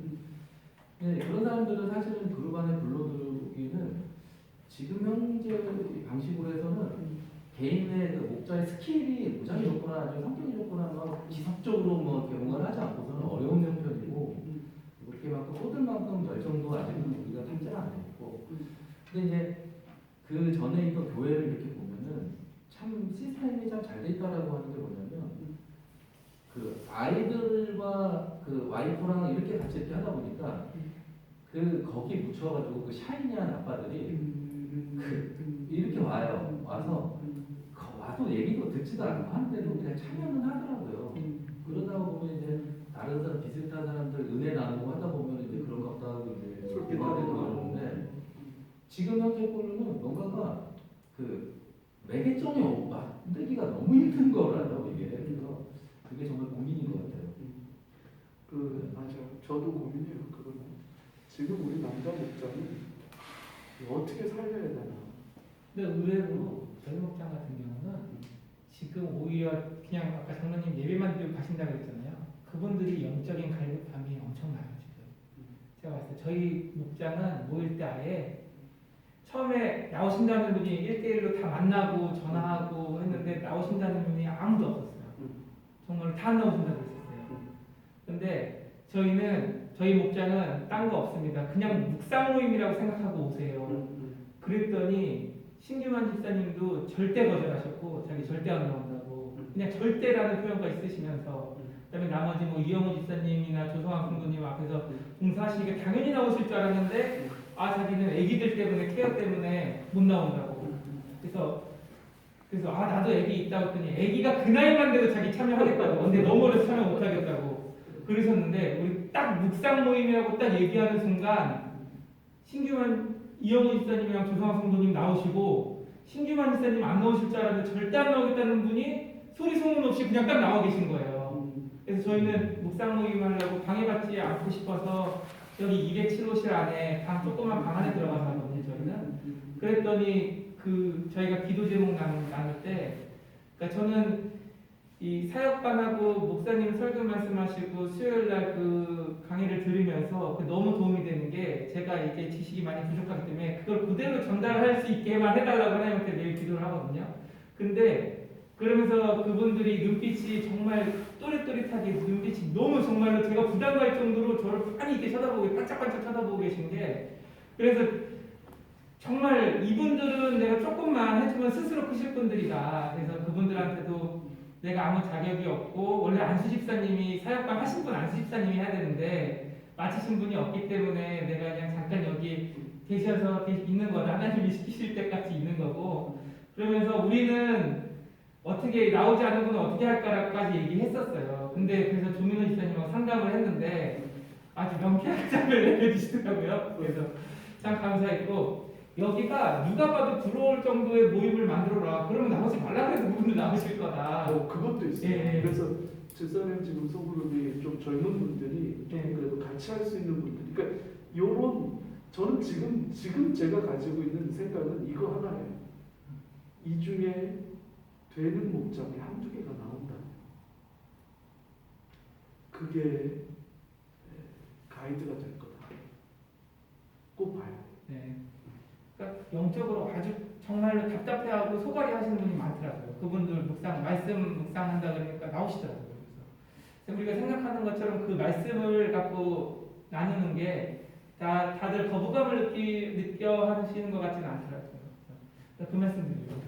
네, 그런 사람들은 사실은 그룹 안에 불러들이기는 지금 현재 방식으로 해서는 개인의 그 목자의 스킬이 무장이 좋거나 아주 성격이 좋거나 막 지속적으로 뭐 이렇게 뭔가를 하지 않고서는 어려운 형편이고 그렇게 막 쏟을만큼 열정도 아직은 우리가 탐지를 안 했고 근데 이제 그 전에 있던 교회를 이렇게 보면은 참 시스템이 참 잘 돼 있다라고 하는 게 뭐냐면 그 아이들과 그 와이프랑 이렇게 같이 이렇게 하다 보니까 그 거기 묻혀가지고 그 샤이니한 아빠들이 이렇게 와서 와도 얘기도 듣지도 않고 하는데도 그냥 참여는 하더라고요. 그러다 보면 이제 다른 사람 비슷한 사람들 은혜 나누고 하다 보면 이제 그런 것도 하고 이제 대화되고 이러는데 지금 현재 꼴로는 뭔가가 그 매개점이 만들기가 너무 힘든 거라요 이게. 그래서 그게 정말 고민인 것 같아요. 맞아요. 저도 고민해요. 그거는 지금 우리 남자 목자는 어떻게 살려야 되나. 근데 의외로 저희 목장 같은 경우는 지금 오히려 그냥 아까 장로님 예배만 드리고 가신다고 했잖아요. 그분들이 영적인 갈급함이 엄청나요 지금. 제가 봤을 때 저희 목장은 모일 때 아예 처음에 나오신다는 분이 1대1로 다 만나고 전화하고 했는데 나오신다는 분이 아무도 없었어요. 정말 다 나오신다고 했었어요. 근데 저희 목장은 딴 거 없습니다. 그냥 묵상 모임이라고 생각하고 오세요. 그랬더니 신규만 집사님도 절대 거절하셨고 자기 절대 안 나온다고 그냥 절대라는 표현가 있으시면서 그다음에 나머지 뭐 이영호 집사님이나 조성환 공부님 앞에서 봉사하시니까 당연히 나오실 줄 알았는데 자기는 아기들 때문에 케어 때문에 못 나온다고. 그래서 나도 아기 있다고 했더니 아기가 그 나이만 돼도 자기 참여하겠다고. 근데 너무 어려서 참여 못 하겠다고 그러셨는데 우리 딱 묵상 모임이라고 딱 얘기하는 순간 신규만 이영호 집사님이랑 조성환 성도님 나오시고 신규만 집사님 안 나오실 줄 알았는데 절대 안 나오겠다는 분이 소리 소문 없이 그냥 딱 나와 계신 거예요. 그래서 저희는 묵상 모임 하려고 방해받지 않고 싶어서 여기 207호실 안에 조그만 방 안에 들어가서 하거든요 저희는. 그랬더니 저희가 기도 제목 나눌 때 그러니까 저는 이 사역반하고 목사님 설교 말씀하시고 수요일날 그 강의를 들으면서 너무 도움이 되는 게 제가 이게 지식이 많이 부족하기 때문에 그걸 그대로 전달할 수 있게만 해달라고 하나님한테 매일 기도를 하거든요. 근데 그러면서 그분들이 눈빛이 정말 또릿또릿하게 눈빛이 너무 정말로 제가 부담 갈 정도로 저를 많이 이렇게 반짝반짝 쳐다보고 계신 게 그래서 정말 이분들은 내가 조금만 해주면 스스로 크실 분들이다. 그래서 그분들한테도 내가 아무 자격이 없고 원래 안수 집사님이 사역방 하신 분 안수 집사님이 해야 되는데 마치신 분이 없기 때문에 내가 그냥 잠깐 여기 계셔서 있는 거다. 하나님이 시키실 때까지 있는 거고 그러면서 우리는 어떻게 나오지 않는 분은 어떻게 할까라까지 얘기했었어요. 근데 그래서 조민호 집사님하고 상담을 했는데 아주 명쾌한 답을 내려주시더라고요. 그래서 참 감사했고 여기가 누가 봐도 부러울 정도의 모임을 만들어라. 그러면 나오지 말라 그래도 그분들 나오실 거다. 그것도 있어요. 예. 그래서 집사님 지금 소그룹이 좀 젊은 분들이 좀 예. 그래도 같이 할 수 있는 분들. 그러니까 요런 저는 지금 제가 가지고 있는 생각은 이거 하나예요. 이 중에 되는 목장이 한두 개가 나온다. 그게 가이드가 될 거다. 꼭 봐요. 네. 그러니까 영적으로 아주 정말로 답답해하고 소갈이 하시는 분이 많더라고요. 그분들 말씀 묵상한다 그러니까 나오시더라고요. 그래서 우리가 생각하는 것처럼 그 말씀을 갖고 나누는 게 다들 거부감을 느껴 하시는 것 같지는 않더라고요. 그래서 그 말씀 드리고.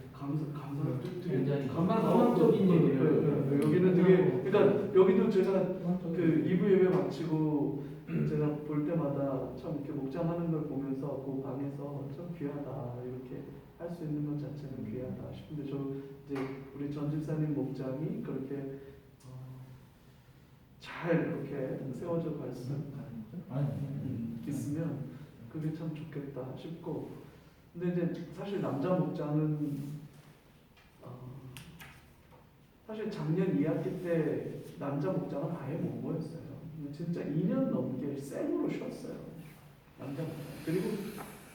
굉장히 감사적인 얘기예요. 여기는 되게 그러니까 여기도 제가 그 2부 예배 마치고 제가 볼 때마다 참 이렇게 목장하는 걸 보면서 그 방에서 참 귀하다 이렇게 할 수 있는 것 자체는 귀하다 싶은데 저 이제 우리 전 집사님 목장이 그렇게 잘 이렇게 세워져 갈 수 있으면 그게 참 좋겠다 싶고 근데 이제 사실 남자 목장은 사실 작년 2학기 때 남자 목장은 아예 못 모였어요. 진짜 2년 넘게 생으로 쉬었어요. 남자 목장. 그리고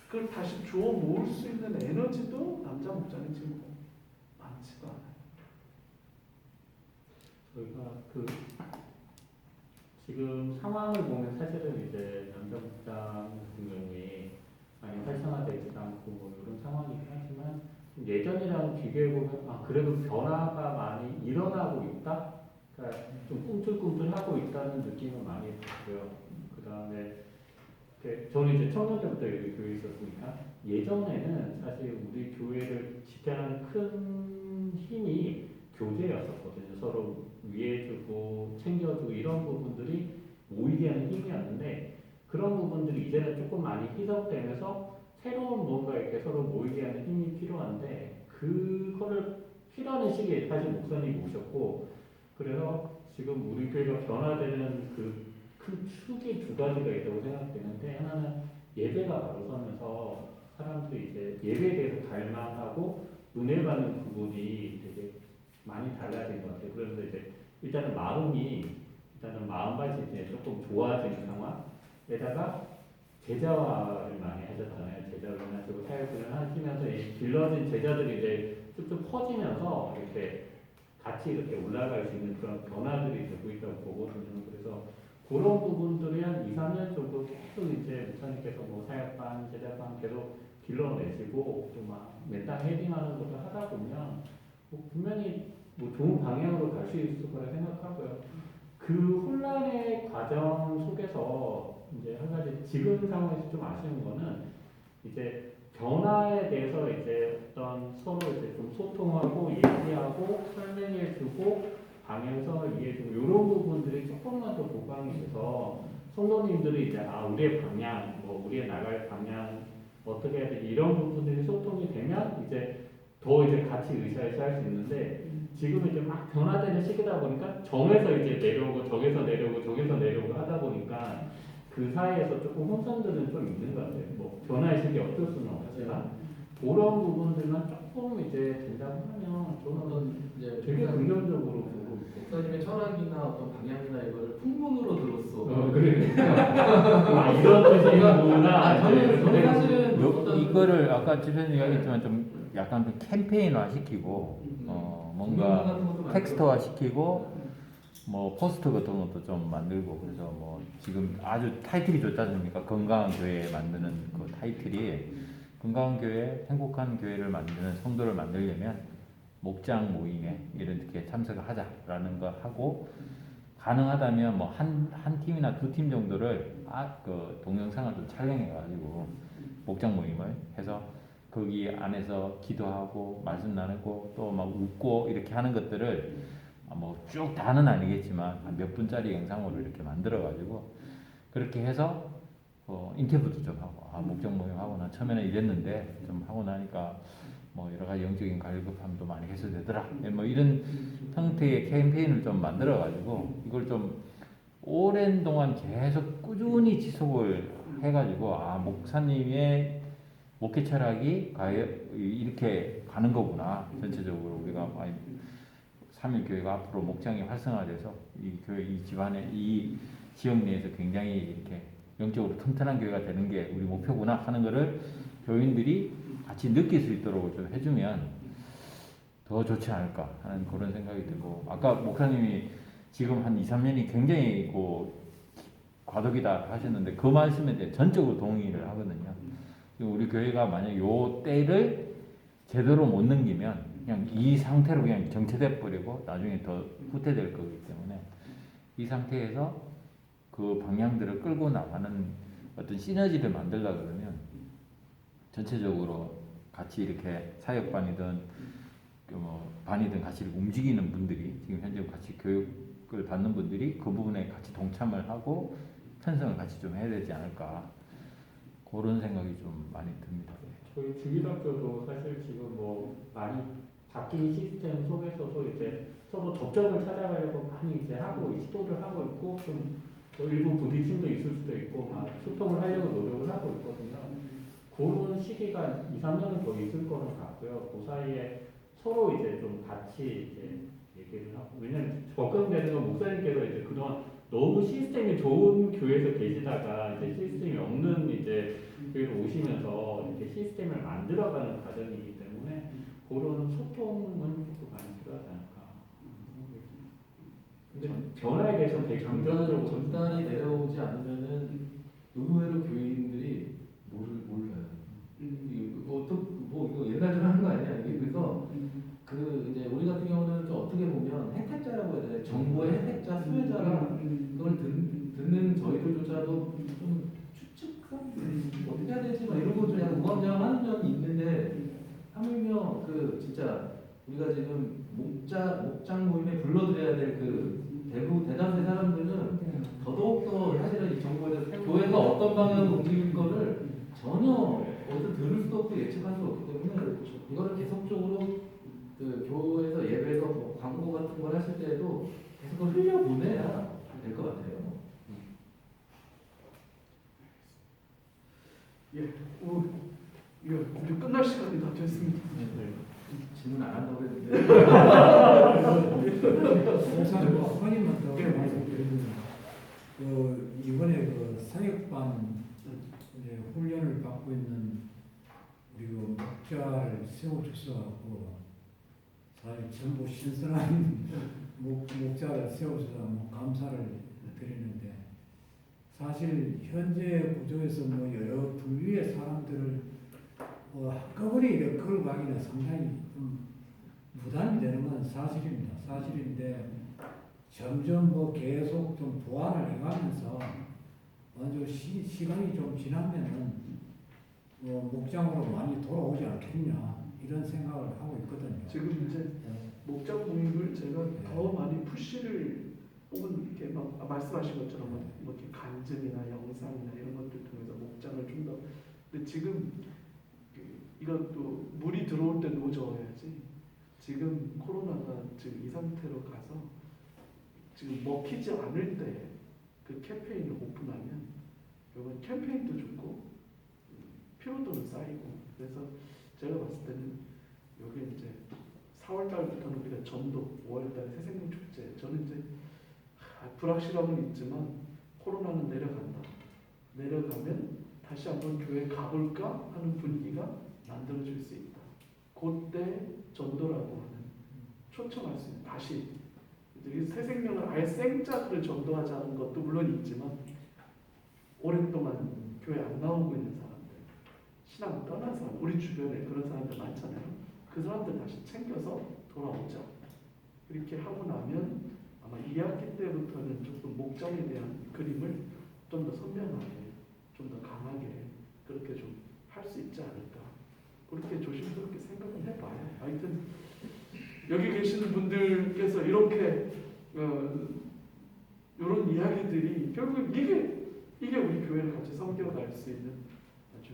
그걸 다시 주워 모을 수 있는 에너지도 남자 목장이 지금 많지가 않아요. 저희가 그 지금 상황을 보면 사실은 이제 남자 목장 같은 경우에 많이 활성화되지 않고 뭐 이런 상황이긴 하지만 예전이랑 비교해보면 그래도 변화가 많이 일어나고 있다? 그러니까 좀 꿈틀꿈틀하고 있다는 느낌은 많이 들고요. 그 다음에 저는 이제 청년 때부터 여기 교회에 있었으니까 예전에는 사실 우리 교회를 지탱하는 큰 힘이 교제였었거든요. 서로 위해주고 챙겨주고 이런 부분들이 모이게 하는 힘이었는데 그런 부분들이 이제는 조금 많이 희석되면서 새로운 뭔가 이렇게 서로 모이게 하는 힘이 필요한데 그거를 필요한 시기에 사실 목사님이 오셨고 그래서 지금 우리 교회가 변화되는 그 큰 축이 두 가지가 있다고 생각되는데 하나는 예배가 바로 서면서 사람들이 이제 예배에 대해서 갈망하고 은혜 받는 부분이 되게 많이 달라진 것 같아요. 그래서 이제 일단은 마음밭이 이제 조금 좋아지는 상황에다가 제자화를 많이 하셨잖아요. 제자를 하시고 사역을 하시면서 이 길러진 제자들이 이제 쭉쭉 퍼지면서 이렇게 같이 이렇게 올라갈 수 있는 그런 변화들이 되고 있다고 보거든요. 그래서 그런 부분들이 한 2, 3년 정도 계속 이제 목사님께서 뭐 사역반, 제자반 계속 길러내시고 또 막 맨땅 헤딩하는 것을 하다 보면 뭐 분명히 뭐 좋은 방향으로 갈 수 있을 거라 생각하고요. 그 혼란의 과정 속에서 이제 한 가지 지금 상황에서 좀 아쉬운 거는 이제 변화에 대해서 이제 어떤 서로 이제 좀 소통하고 얘기하고 설명해주고 방에서 이해해주고 이런 부분들이 조금만 더 보강이 돼서 성도님들이 이제 우리의 방향, 뭐 우리의 나갈 방향 어떻게 해야 되지 이런 부분들이 소통이 되면 이제 더 이제 같이 으쌰으쌰 할 수 있는데 지금 이제 막 변화되는 시기다 보니까 정에서 이제 내려오고 저기서 내려오고 저기서 내려오고 하다 보니까 그 사이에서 조금 혼선들은 좀 있는 것 같아요. 뭐 변화의 시기 없을 수는 없지만 그런 부분들만 조금 이제 된다고 하면 저는 이제 되게 긍정적으로 보고 목사님의 철학이나 어떤 방향이나 이거를 풍문으로 들었어. 그래. 이런 뜻이구나. 저는 사실은 이거를 아까 집사님 이야기했지만 좀 약간 그 캠페인화 시키고 뭔가 텍스트화 시키고 뭐 포스터 같은 것도 좀 만들고 그래서 뭐 지금 아주 타이틀이 좋지 않습니까? 건강한 교회 만드는 그 타이틀이 건강한 교회, 행복한 교회를 만드는 성도를 만들려면 목장 모임에 이렇게 참석하자라는 거 하고 가능하다면 뭐 한 팀이나 두 팀 정도를 그 동영상을 좀 촬영해 가지고 목장 모임을 해서 거기 안에서 기도하고 말씀 나누고 또 막 웃고 이렇게 하는 것들을 뭐 쭉 다는 아니겠지만 한 몇 분짜리 영상으로 이렇게 만들어 가지고 그렇게 해서 인터뷰도 좀 하고 목장 모임 하고 나 처음에는 이랬는데 좀 하고 나니까 뭐 여러 가지 영적인 갈급함도 많이 해소되더라. 뭐 이런 형태의 캠페인을 좀 만들어 가지고 이걸 좀 오랜 동안 계속 꾸준히 지속을 해가지고 목사님의 목회 철학이 이렇게 가는 거구나. 전체적으로 우리가 삼일교회가 앞으로 목장이 활성화돼서 이 교회 이 집안에 이 지역 내에서 굉장히 이렇게 영적으로 튼튼한 교회가 되는 게 우리 목표구나 하는 거를 교인들이 같이 느낄 수 있도록 좀 해주면 더 좋지 않을까 하는 그런 생각이 들고 아까 목사님이 지금 한 2, 3년이 굉장히 과도기다 하셨는데 그 말씀에 대해 전적으로 동의를 하거든요. 우리 교회가 만약 요 때를 제대로 못 넘기면 그냥 이 상태로 그냥 정체돼 버리고 나중에 더 후퇴될 거기 때문에 이 상태에서 그 방향들을 끌고 나가는 어떤 시너지를 만들려고 그러면 전체적으로 같이 이렇게 사역반이든 반이든 같이 움직이는 분들이 지금 현재 같이 교육을 받는 분들이 그 부분에 같이 동참을 하고 편성을 같이 좀 해야 되지 않을까 그런 생각이 좀 많이 듭니다. 저희 주일학교도 사실 지금 많이 바뀐 시스템 속에서도 이제 서로 접점을 찾아가려고 많이 이제 하고 시도를 하고 있고 또 일부 부딪힘도 있을 수도 있고 막 소통을 하려고 노력을 하고 있거든요. 그런 시기가 2, 3년은 더 있을 거는 같고요. 그 사이에 서로 이제 좀 같이 이제 얘기를 하고 왜냐면 걱정되는 건 목사님께서 이제 그동안 너무 시스템이 좋은 교회에서 계시다가 이제 시스템이 없는 이제 교회로 오시면서 이렇게 시스템을 만들어가는 과정이기 때문에 그런 소통은 조금 많이 필요하지 않을까. 근데 변화에 대해서 되게 긍정적으로 전단이 내려오지 않으면은 의외로 교인들이 몰라요. 이거 옛날처럼 하는 거 아니야? 이게 그래서 이제 우리 같은 경우는 좀 어떻게 보면 혜택자라고 해야 되나 정보의 혜택자, 수혜자라 그걸 듣는 저희들조차도 좀 추측성 어떻게 해야 되지? 막 이런 거좀 약간 우왕좌왕하는 점이 있는데 하물며 진짜 우리가 지금 목장 모임에 불러들여야 될 대다수의 사람들은 더더욱더 사실은 이 정보에 대해서 교회가 어떤 방향으로 움직일 거를 전혀 어디서 들을 수도 없고 예측할 수 없기 때문에 이거를 계속적으로 교회에서 예배에서 광고 같은 걸 하실 때에도 계속 그걸 흘려보내야 될 것 같아요. 이제 끝날 시간이 다 됐습니다. 질문 안 한다고 했는데. 목사님 한마디만 더 말씀드리면 이번에 사역반 이제 훈련을 받고 있는 우리 목자를 세워주셔서 사실 전부 신선한 목자를 세워주셔서 감사를 드리는데 사실 현재 구조에서 여러 부류의 사람들을 한꺼번에 이렇게 걸어가기는 상당히 좀 부담이 되는 건 사실입니다. 사실인데 점점 계속 좀 보완을 해가면서 먼저 시간이 좀 지나면은 목장으로 많이 돌아오지 않겠냐 이런 생각을 하고 있거든요. 지금 이제 목장 모임을 제가 더 많이 푸시를 혹은 이렇게 말씀하신 것처럼 이렇게 간증이나 영상이나 이런 것들 통해서 목장을 좀 더 근데 지금 이것도 물이 들어올 때 노져야지 지금 코로나가 지금 이 상태로 가서 지금 먹히지 않을 때 그 캠페인을 오픈하면 이건 캠페인도 좋고 피로도는 쌓이고 그래서 제가 봤을 때는 여기 이제 4월 달부터는 우리가 전도 5월 달에 새생명 축제 저는 이제 불확실함은 있지만 코로나는 내려간다. 내려가면 다시 한번 교회 가볼까 하는 분위기가 만들어질 수 있다. 그때 전도라고 하는 초청할 수 있는 다시 새 생명을 아예 생자들을 전도하자는 것도 물론 있지만 오랫동안 교회 안 나오고 있는 사람들 신앙을 떠난 사람 우리 주변에 그런 사람들 많잖아요. 그 사람들 다시 챙겨서 돌아오자. 이렇게 하고 나면 아마 2학기 때부터는 조금 목장에 대한 그림을 좀 더 선명하게 좀 더 강하게 그렇게 좀 할 수 있지 않을까. 그렇게 조심스럽게 생각을 해봐요. 하여튼 여기 계시는 분들께서 이렇게 이런 이야기들이 결국 이게 우리 교회를 같이 섬겨갈 수 있는 아주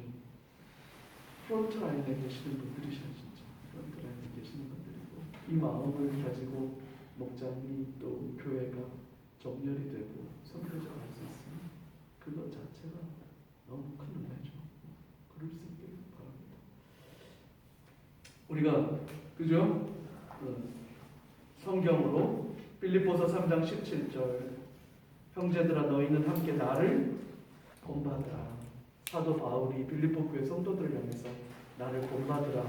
프론트라인에 계시는 분들이셔. 진짜 프론트라인에 계시는 분들이고 이 마음을 가지고 목장이 또 교회가 정렬이 되고 섬겨져 갈 수 있으면 그것 자체가 너무 큰 은혜죠. 그럴 수 있게 바랍니다. 우리가 그죠? 성경으로 빌립보서 3장 17절 형제들아 너희는 함께 나를 본받으라. 사도 바울이 빌립보 교회 성도들을 향해서 나를 본받으라.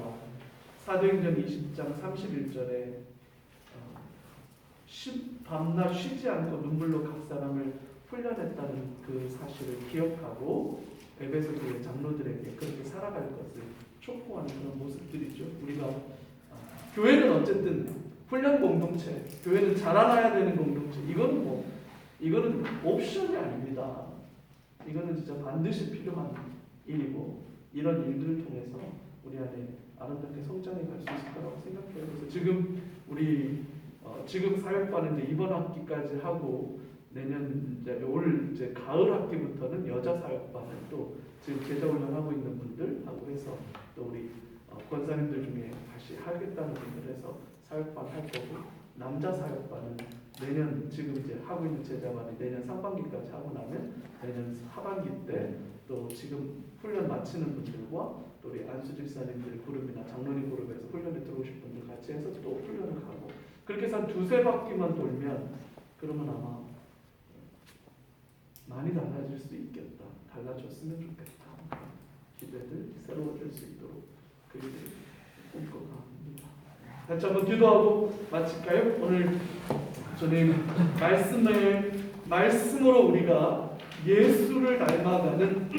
사도행전 20장 31절에 밤낮 쉬지 않고 눈물로 각 사람을 훈련했다는 그 사실을 기억하고 에베소 교회 장로들에게 그렇게 살아갈 것을 촉구하는 그런 모습들이죠. 우리가 교회는 어쨌든 훈련 공동체, 교회는 자라나야 되는 공동체. 이거는 옵션이 아닙니다. 이거는 진짜 반드시 필요한 일이고 이런 일들을 통해서 우리 안에 아름답게 성장해 갈 수 있을 거라고 생각해요. 그래서 지금 우리 지금 사역반은 이제 이번 학기까지 하고 내년 올 가을 학기부터는 여자 사역반을 또 지금 제자 훈련하고 있는 분들하고 해서 또 우리 권사님들 중에 다시 하겠다는 분들 해서 사역반 할 거고 남자 사역반은 내년 지금 이제 하고 있는 제자반이 내년 상반기까지 하고 나면 내년 하반기 때 또 지금 훈련 마치는 분들과 또 우리 안수 집사님들 그룹이나 장로님 그룹에서 훈련에 들어오실 분들 같이 해서 또 훈련을 가고 그렇게 해서 한 두세 바퀴만 돌면 그러면 아마 많이 달라질 수 있겠다. 달라졌으면 좋겠다. 기대들 새로워질 수 있도록 그리들 꿈꿔갑니다. 같이 한번 기도하고 마칠까요? 오늘 주님 말씀으로 우리가 예수를 닮아가는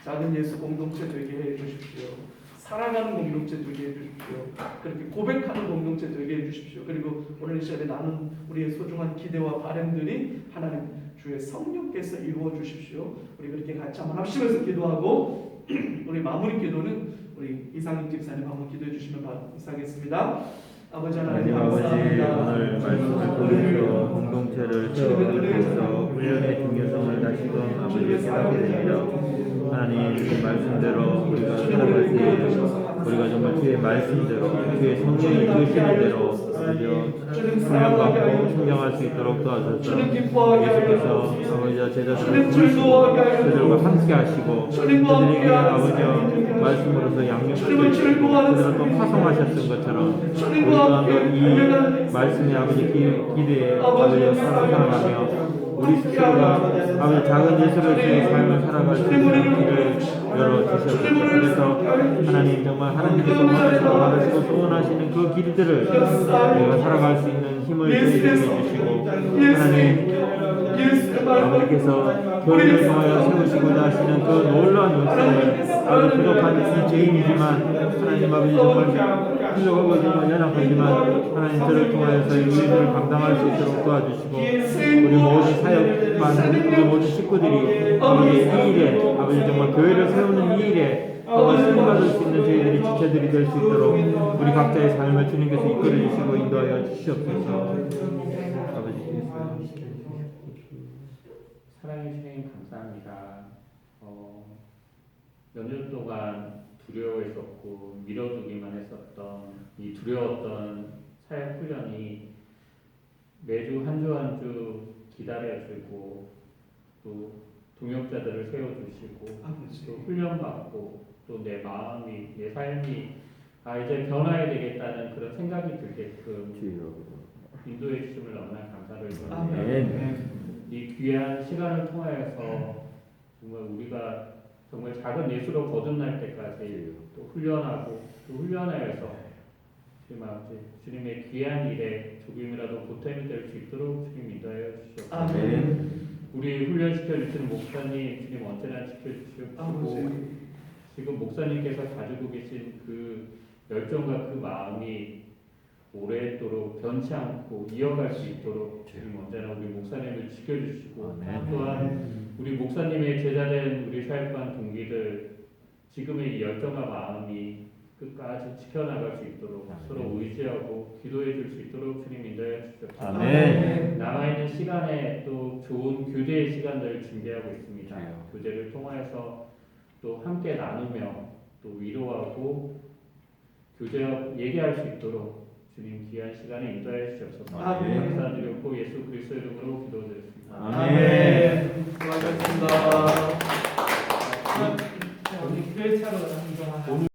작은 예수 공동체 되게 해 주십시오. 사랑하는 공동체 되게 해 주십시오. 그렇게 고백하는 공동체 되게 해 주십시오. 그리고 오늘 이 시간에 나는 우리의 소중한 기대와 바람들이 하나님 주의 성령께서 이루어 주십시오. 우리 그렇게 같이 한번 합심해서 기도하고 우리 마무리 기도는 우리 이상익 집사님 한번 기도해 주시면 감사하겠습니다. 아버지 하나님 감사합니다. 오늘 말씀을 통해서 공동체를 세우는 데서 훈련의 중요성을 다시금 아버지께 깨닫게 됩니다. 하나님 그 말씀대로 우리가 살아갈 때 우리가 정말 주의 말씀대로 주의 성령이 이끄시는 대로 훈련받고 성장할 수 있도록 도와주셔서 예수께서 아버지와 제자들을 부르시고 그들과 함께 하시고 그들에게 아버지와 말씀으로서 양육시키시고 그들을 또 파송하셨던 것처럼 우리 또한 이 말씀의 아버지 기대에 아버지와 살아가며 우리 스스로가 아버지 작은 예수를 주의 삶을 살아갈 수 있는 길을 열어주셨습니다. 그래서 하나님 정말 하나님께서 원하시고 바라시고 소원하시는 그 길들을 우리가 살아갈 수 있는 힘을 저희에게 주시고 하나님 아버지께서 교회를 통하여 세우시고자 하시는 그 놀라운 역사를 아버지 부족한 이 죄인이지만 하나님 아버지 정말 부족하고 정말 연약하지만 하나님 저를 통하여서 이 우리들을 감당할 수 있도록 도와주시고 우리 모든 사역반 우리 모든 식구들이 아버지 이 일에 아버지 정말 교회를 세우는 이 일에 쓰임받을 수 있는 저희들이 지체들이 될 수 있도록 우리 각자의 삶을 주님께서 이끌어 주시고 인도하여 주시옵소서. 아버지 사랑해 주님 감사합니다. 몇 년 동안 두려워했었고 밀어두기만 했었던 이 두려웠던 사역 훈련이 매주 한 주 한 주 기다려주고 또 동역자들을 세워주시고 또 훈련받고 또 내 마음이 내 삶이 이제 변화해야 되겠다는 그런 생각이 들게끔 인도해 주심을 너무나 감사를 드립니다. 이 귀한 시간을 통하여서 정말 우리가 정말 작은 예수로 거듭날 때까지 또 훈련하고 또 훈련하여서 주님의 귀한 일에 조금이라도 보탬이 될 수 있도록 주님 인도하여 주시옵소서. 우리 훈련시켜 주시는 목사님 주님 언제나 지켜주시옵시고 지금 목사님께서 가지고 계신 그 열정과 그 마음이 오랫도록 변치 않고 이어갈 수 있도록 주님 언제나 우리 목사님을 지켜주시고 또한 우리 목사님의 제자된 우리 사역반 동기들 지금의 이 열정과 마음이 끝까지 지켜나갈 수 있도록 아멘. 서로 의지하고 기도해 줄 수 있도록 주님 인도해 주십시오. 아멘. 남아있는 시간에 또 좋은 교제의 시간들을 준비하고 있습니다. 주여. 교제를 통하여서 또 함께 나누며 또 위로하고 교제 얘기할 수 있도록 주님 귀한 시간에 인도해 주시옵소서. 아멘. 감사드리고 예수 그리스도 이름으로 기도드렸습니다. 아멘. 수고하셨습니다.